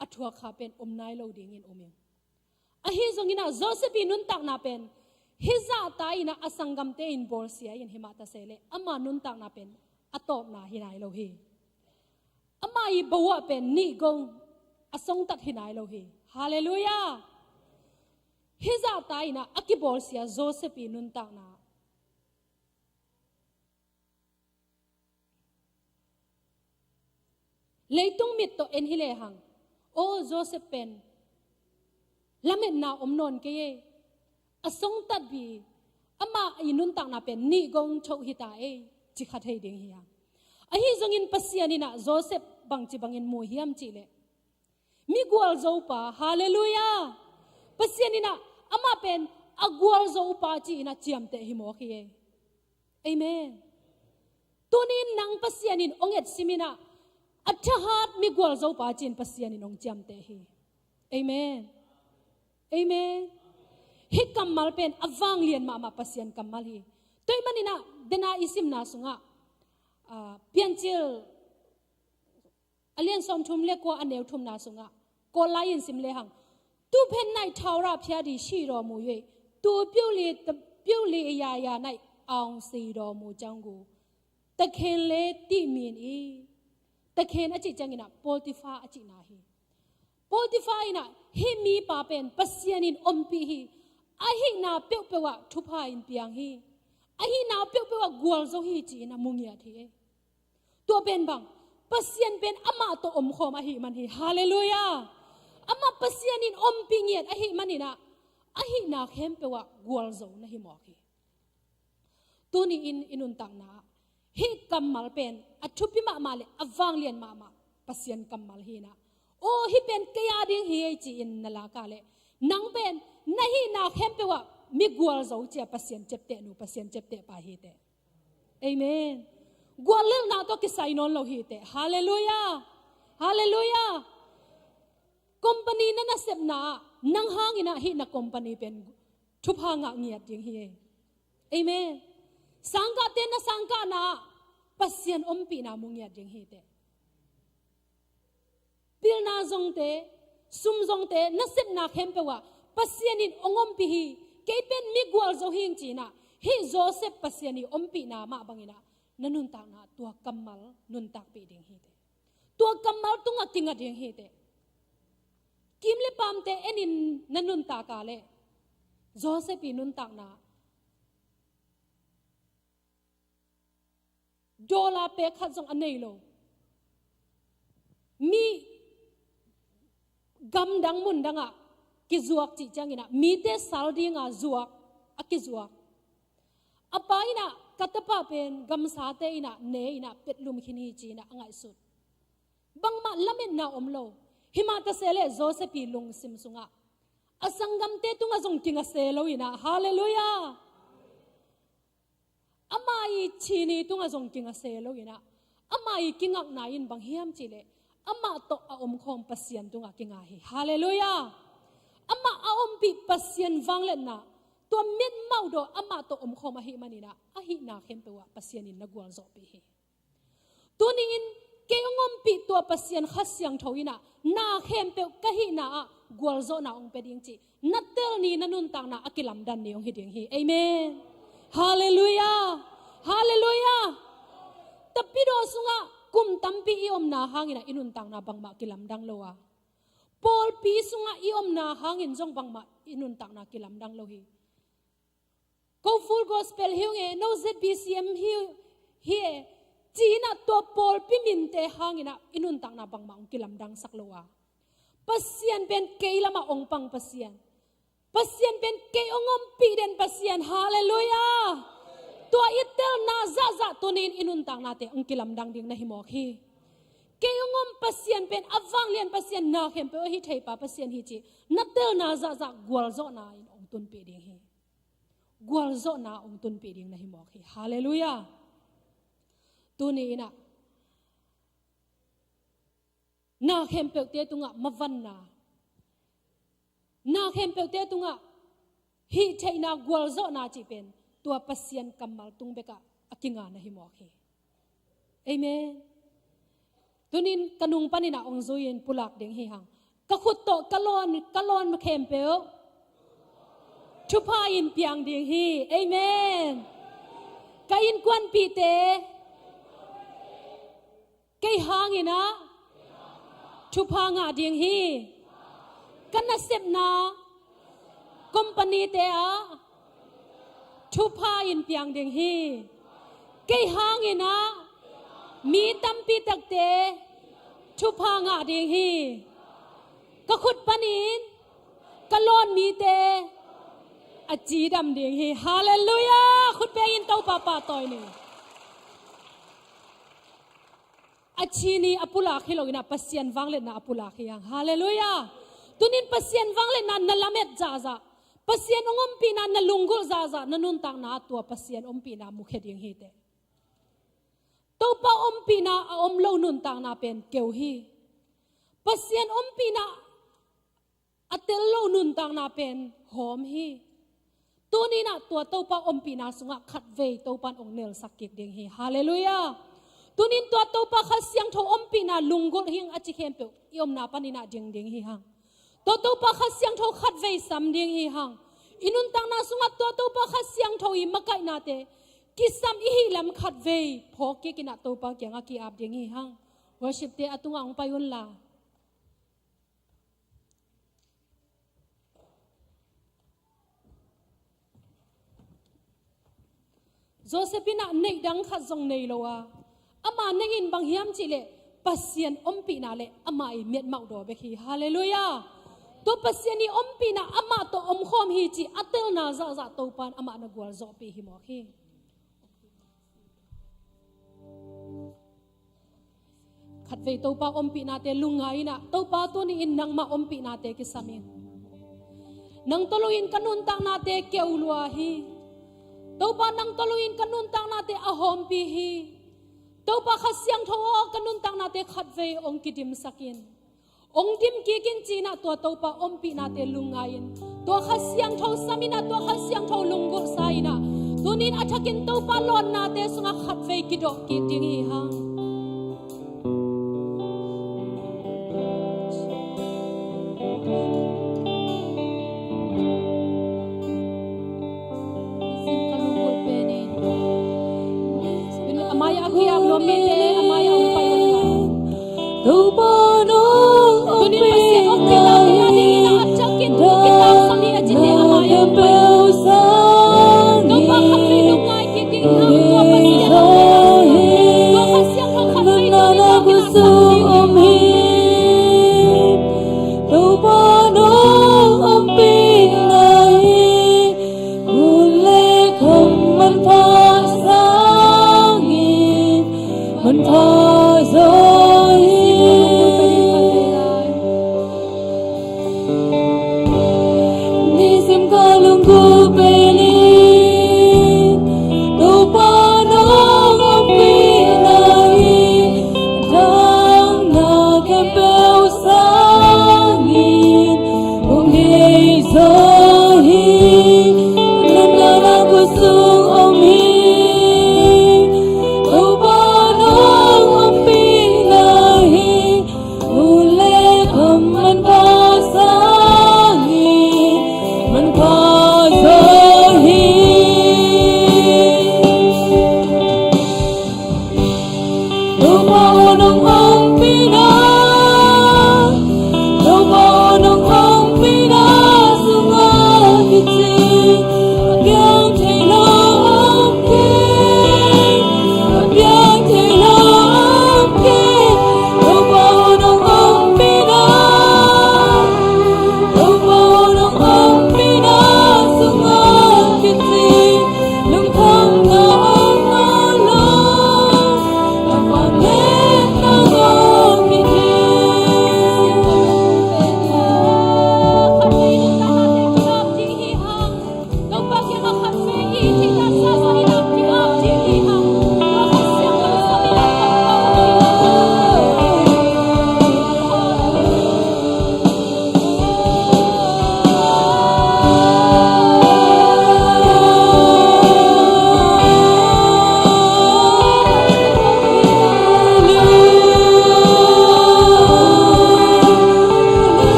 อทวกขาเป็นอมนายโลดิงอินอมยังอฮิจงอินะโจเซปีนุนต่างนาเป็นฮิซาตายนะอสังกัมเตอินบอลเซียอินหิมาตาเซเลอามานุนต่างนาเป็นอตอบนาหินายโลฮีอามาอีบัวเป็นนิกงอสงตัดหินายโลฮีฮาเลลูยาฮิซาตายนะอกิบอลเซียโจเซปีนุนต่างนาเลยต้องมิดตัวเอ็นฮิเลหังโอ้โจเซฟเป็นละเม็ดนาอมนนเกยอสงตัดบีอามาอินุนต่างนาเป็นนิกงโชหิตาเอจิขัดให้ดิ่งเฮียอหิจงอินปัสยานินะโจเซฟบังจิบังอินมูฮิยมจิเลมีกวลโจปาฮาเลลูยาปัสยานินะอามาเป็นอากวลโจปาจีนะเจียมเตหิโมคีเอเอเมนตัวนี้นังปัสยานินองเอ็ดซิมินะอัฐหัดมีกวลโจปาจีนปัสยานินองเจียมเตหิเอเมนเอเมนฮิกัมมัลเป็นอวังเลียนมาปัสยันกัมมัลฮีตัวมันนี่นะเดนาอิสิมนาสุงะเปียนจิลอเลียนสอมทุมเล็กกว่าอันเนวทุมนาสุงะโกลายินสิมเลหังตูเพนไนทาวราพิยาดีชีรอมูเยตูเปียวลียาไนอองซีรอมูจังกูตะเคนเลติมีนอีตะเคนอจิจังกินะโพติฟาอจินาฮีโพติฟาอินะฮิมีปาเป็นปัสยานินอมปีฮีอาหินาเปียวเปวะทุพาอินเปียงฮีอาหินาเปียวเปวะกวลโซฮีจีนะมุงยาทีตัวเป็นบังปัสยันเป็นอามาตัวอมคอมอาหิมันฮีฮาเลลูยาอามาปัสยันินอมปีเงียดอาหิมันนี่นะอาหินาเข้มเปวะกวลโซนะฮิมอกีตัวนี้อินุนตังนาฮิกัมมัลเป็นอัทุพิมาเลอวังเลียนมาปัสยันกัมมัลฮีนะโอ้ฮิเป็นกยาดิงฮีจีอินนลากาเลนังเป็นนาฮีนาเข้มเปวะมีกวลโซเจียปัสยันเจ็บเตนูปัสยันเจ็บเตปาฮีเตเอเมนกวลเรื่องนาโตกิไซนอนโลฮีเตฮาเลลูยาฮาเลลูยาคอมพานีนั่นน่ะเสพนานังห้างอินะฮีนักคอมพานีเป็นทุพางะเงียดยังฮีเอเมนสังกัดเตนะสังกัดนาปัสยันอมปีนามุงเงียดยังฮีเตพิลนาจงเตซุมจงเตนักเสพนาเข้มเปวะปัสยันินองอมปีฮีเกเป็นมิกวลโจฮิงจีนะฮิโจเซฟปัสยันิอมปีนามาบังอินะนันุนตักนาตัวกัมมัลนุนตักปีดิงฮีเตตัวกัมมัลตุงติงดิงฮีเตกิมเลปามเตเอนินนันุนตากาเลโจเซฟีนุนตักนาดอลลาร์เปขัดจงอันไหนโลมีกำดังมุนดังอะกิจวกจิจังอินะมีเตสาลดีงาจวกอะกิจวกอปาอินะกัตปะเป็นกำสาเตอินะเนอินะเป็ดลุมขินีจีนะง่ายสุดบังมาละเม็ดนาอมโลหิมาตะเซเลโจเซปีลุงซิมสุงะอสังกัมเตตุงะจงกิงะเซโลอินะฮาเลลูยาอามาอีชีนีตุงะจงกิงะเซโลอินะอามาอีกิงะนายินบังเฮียมจีเลอามาโตอาอมคอมปัสยันตุงะกิงะฮีฮาเลลูยาอามาอาอมปีปัสยันวังเล่นนะตัวเม็ดเมาโดอามาโตอมคอมอาหิมันนี่นะอาหินาเข้มเปวะปัสยันินนักวลโจปีฮีตัวนี้อินเกยงอมปีตัวปัสยันขัดยังทวินะนาเข้มเปวกะหินากวลโจนาองเปดิงจีนัดเตลนี้นันุนตังนาอากิลัมดันนี่องฮิดิงฮีเอเมนฮาเลลูยาฮาเลลูยาตปิโดสุงะ kum tampi iom na hangin na inuntang na bang ma kilamdang loa. Paul pisunga iom na hangin jong bang ma inuntang na kilamdang lohi. Ko full gospel hiunge no ZBCM hi China to Paul piminte hangin na inuntang na bang ma kilamdang sakloa. Pasien pen kailama ong pang pasien. Pasien pen kay ongom piden pasien. Hallelujah. Tua itel na zaza tunin inuntang nate ang kilamdang ding nahimokhi. Kay ongom pasien pen avang lian pasien na kempe hi thai pa pasien hi chi. Natel na zaza gwalzo na in ong tun piding hi. Gwalzo na ong tun piding nahimokhi. Hallelujah. Tuni ina. Na kempe te tunga mavan na. Na kempe te tunga hi thai na gwalzo na chi pen. Tua pasien kamal tung beka akinga na himokhi. Amen. Tunin kanung panina ong zuyin pulak ding hihang. Kakuto kalon makempeo. Chupain piang ding hi. Amen. Kain kwan pite. Kay hangina. Chupa nga ding hi. Kanasip na. Company te a. Chupa in piang ding hi. Kay hangin na. Mi tampi takte. Chupa nga ding hi. Kakut panin. Kalon mi te. At jidam ding hi. Hallelujah. Kut peyin tau papa toy ni. At chini apulaki lo ina pasien vanglet na apulaki yang. Hallelujah. Tunin pasien vanglet na nalamet zaza. Pasien ongompi na nalunggol zaza nanuntang na tua pasien ompi na mukhed yung hite. Topa ompi na omlo nuntang na pen keuhi. Pasien ompi na atello nuntang na pen hom hi. Tuni na tua topa ompi na sunga khatvei topan ong nel sakik ding hi. Hallelujah. Tunin tua topa khasyang tho ompi na lunggol hing achikhempe iom na panina ding ding hi hang. Toto pa khasyang tho khatvei sam ding hi hang. Inuntang na sungat toto pa khasyang tho i makai nate. Kisam ihilam khatvei phoke kina to pa kyang aki ab ding hi hang. Worship te atunga ong payun la. Josephina nei dang khat jong nei lowa. Ama nengin bang hiam chile pasien ompi na le ama i met mau do be hi. Hallelujah. To pasiani ompi na ama to omkhom hi chi atel na za za to pan ama na gwal zo pi hi mo hi. Khatvei to pa ompi na te lungai na to pa to ni in nang ma ompi na te kisamin. Nang toluin kanuntang na te keulwa hi. To pa nang toluin kanuntang na te ahom pi hi. To pa khasyang tho kanuntang na te khatvei ong kidim sakin. Ong dim kikin china tua topa ompi na te lungain. Tua khasyang tho samina tua khasyang tho lunggul saina. Tunin athakin topa lon na te sunga khatvei kidok kiting hi hang. Kalunggul penin. Amaya akhiyak lo mete amaya umpayon ka. Topa no. Tunin pasien ompi na dingin na atsakin kita sami ajite amaya umpayon ka. Topa khatvei lungay kiting hang tua pasien ompi. Tua khasyang tho khatvei tunin na kinasam dingin. Topa no ompi nai Ule khamman pa sangin Man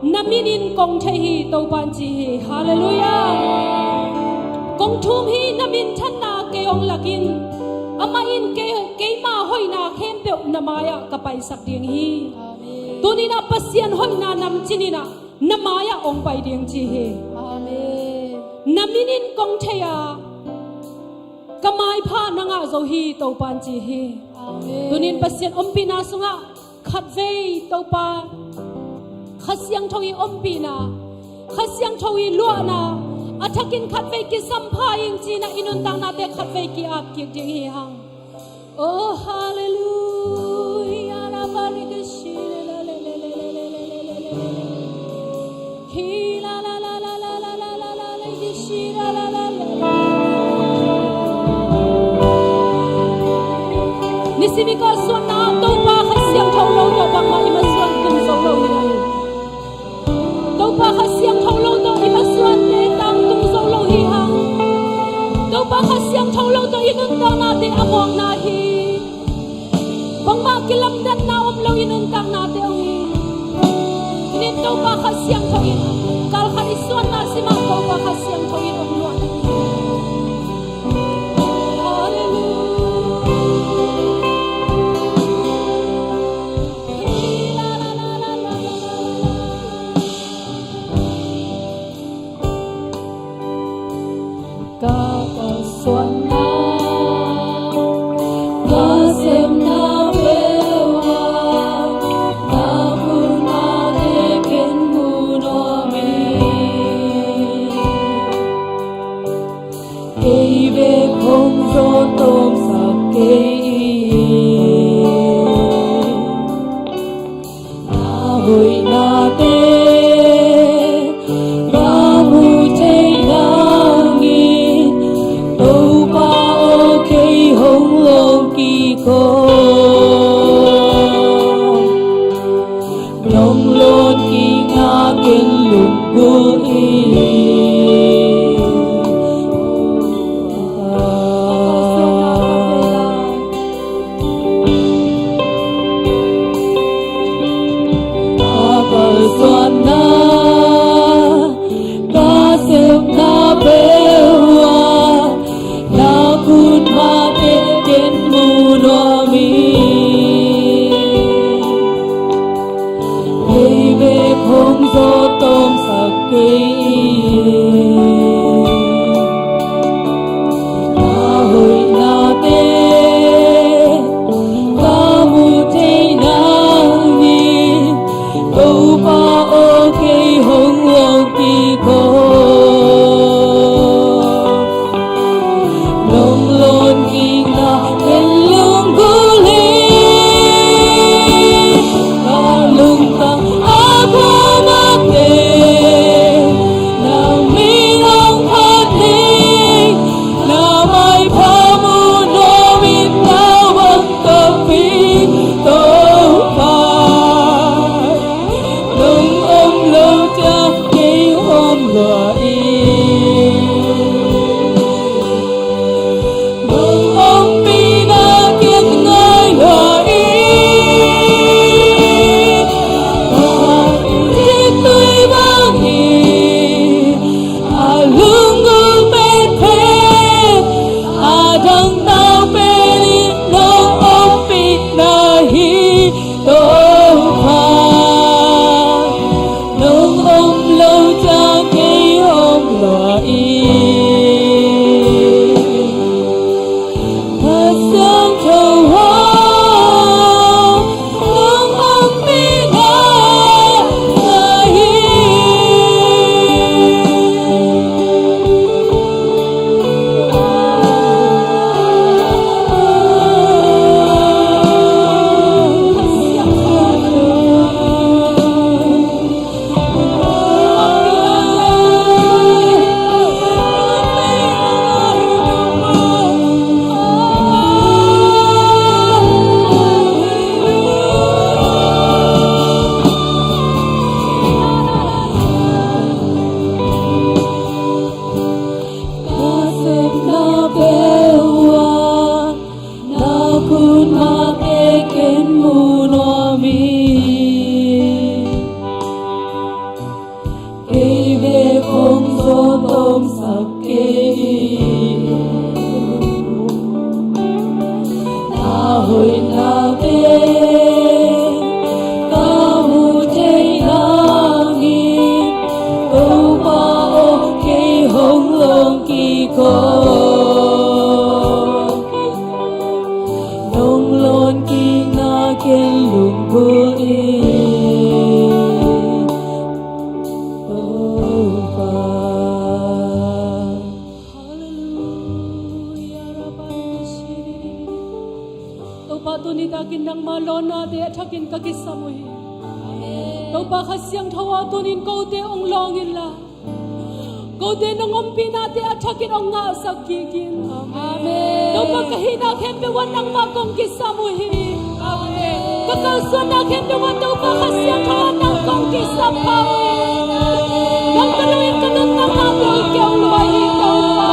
naminin kong thei hi to pan chi hi hallelujah kong thum hi namin than na ke ong lakin ama in ke ma hoi na khem pe namaya kapai sak ding hi tunina pasian hoi na nam chinina namaya ong pai ding chi hi Amen. naminin kong theya kamai pha nanga zo hi to pan chi hi tunin pasien ompina sunga khatvei to pa khasyang thoi ompina khasyang thoi luana athakin khatvei ki sampha ing china inun tang na te khatvei ki ak ki ding hi hang oh hallelujah la barika shi la la la la la la la hi la la la la la la la la la la shi la la la la Nisimika suan na to pa khasyang thau lo to bang ma ima suan tum zo lo hi to pa khasyang thau lo to ima suan te tang tum zo lo hi hang to pa khasyang thau lo to inun ta na te among na hi bang ma kilam dan na om lo inun tang na te ong hi inin to pa khasyang thau in kal khan isuan na sima to pa khasyang thau in om lo khasyang thawa tunin ko te ong longin la. Ko te nang ompi na te athakin ong nga sakikin. Amen. No pagkahina kembe wan nang makong kisamuhi. Amen. Kakalsuan na kembe wan daw pa khasyang thawa nang kong kisapawi. Nang paluin kanang nang mabong kyaw luway ikaw pa.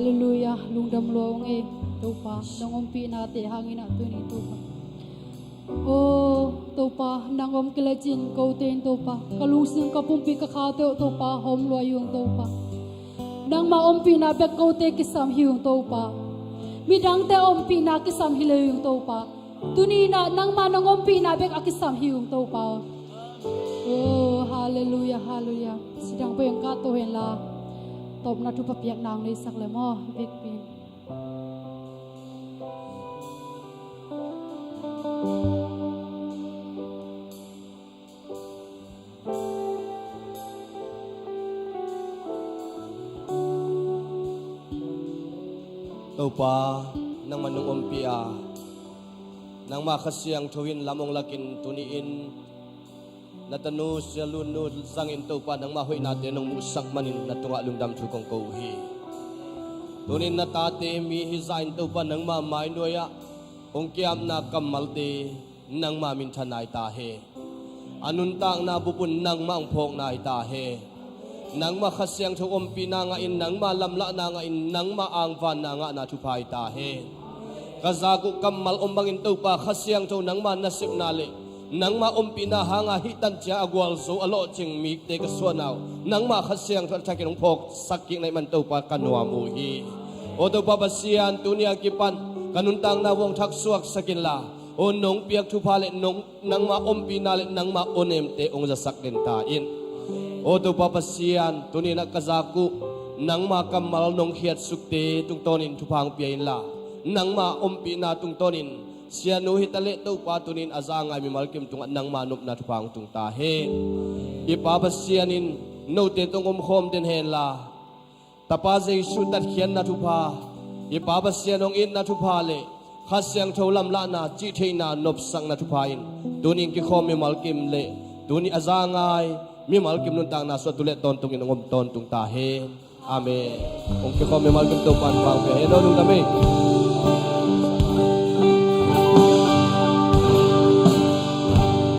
Hallelujah, lungdam loong e topa nangompi nate hangin ato ni topa. Oh topa nangom kelajin kau ten topa kalusing kapumpi kakate topa hom loyong topa. Nang maompi na bek kau te kisam hiung topa. Midang te ompi na kisam hilayong topa. Tunina nang manangompi na bek akisam hiung topa. Oh hallelujah hallelujah. Sidang po yung katuhin la. Top na tu papiak nang ni sak le mo big pin. Topa nang manung ompia nang makasiyang tuwin lamong lakin tuniin natanu siya lunod sangin topa nang mahoy natin ng musak manin na tunga lungdam tukong kauhi. Tunin na tate mi hisain topa nang mamay noya ong kiam na kamalte nang mamintanay tahe. Anuntang nabupun nang maangpong na itahe. Nang makasiyang tuwang pinangain nang malamla na ngain nang maangvan na nga natupay tahe. Kazago kamal umbangin topa kasiyang tu nang manasip nali. Nang maumpi na hanga hitan siya agwal so alo ching mikte kaswanaw. Nang makasiyang takin ng pok sakik na iman topa kanwa muhi. O topa basiyan tunia kipan kanuntang nawong taksuak sakinla. O nong piyak tupali nong nang maumpi nalit nang maunem te ong zasak din tain. O topa basiyan tunia kazaku nang makamal nong hiyat sukte tungtonin tupang piyain la. Nang maumpi na tungtonin siya nuhit alit daw patunin azangay mimalkim tunga nang manup na tupang tung tahe. Ipabasiyanin no te tong umhom din hela. Tapazay sutat hiyan na tupa. Ipabasiyanong in na tupale. Kasyang taulam la na jitay na nopsang na tupain. Tunin kikom mimalkim le. Tuni azangay mimalkim nuntang na suatulit tontungin ng tontong tahe. Amen. Kung kikom mimalkim tupan pang piyahin. Nung dami.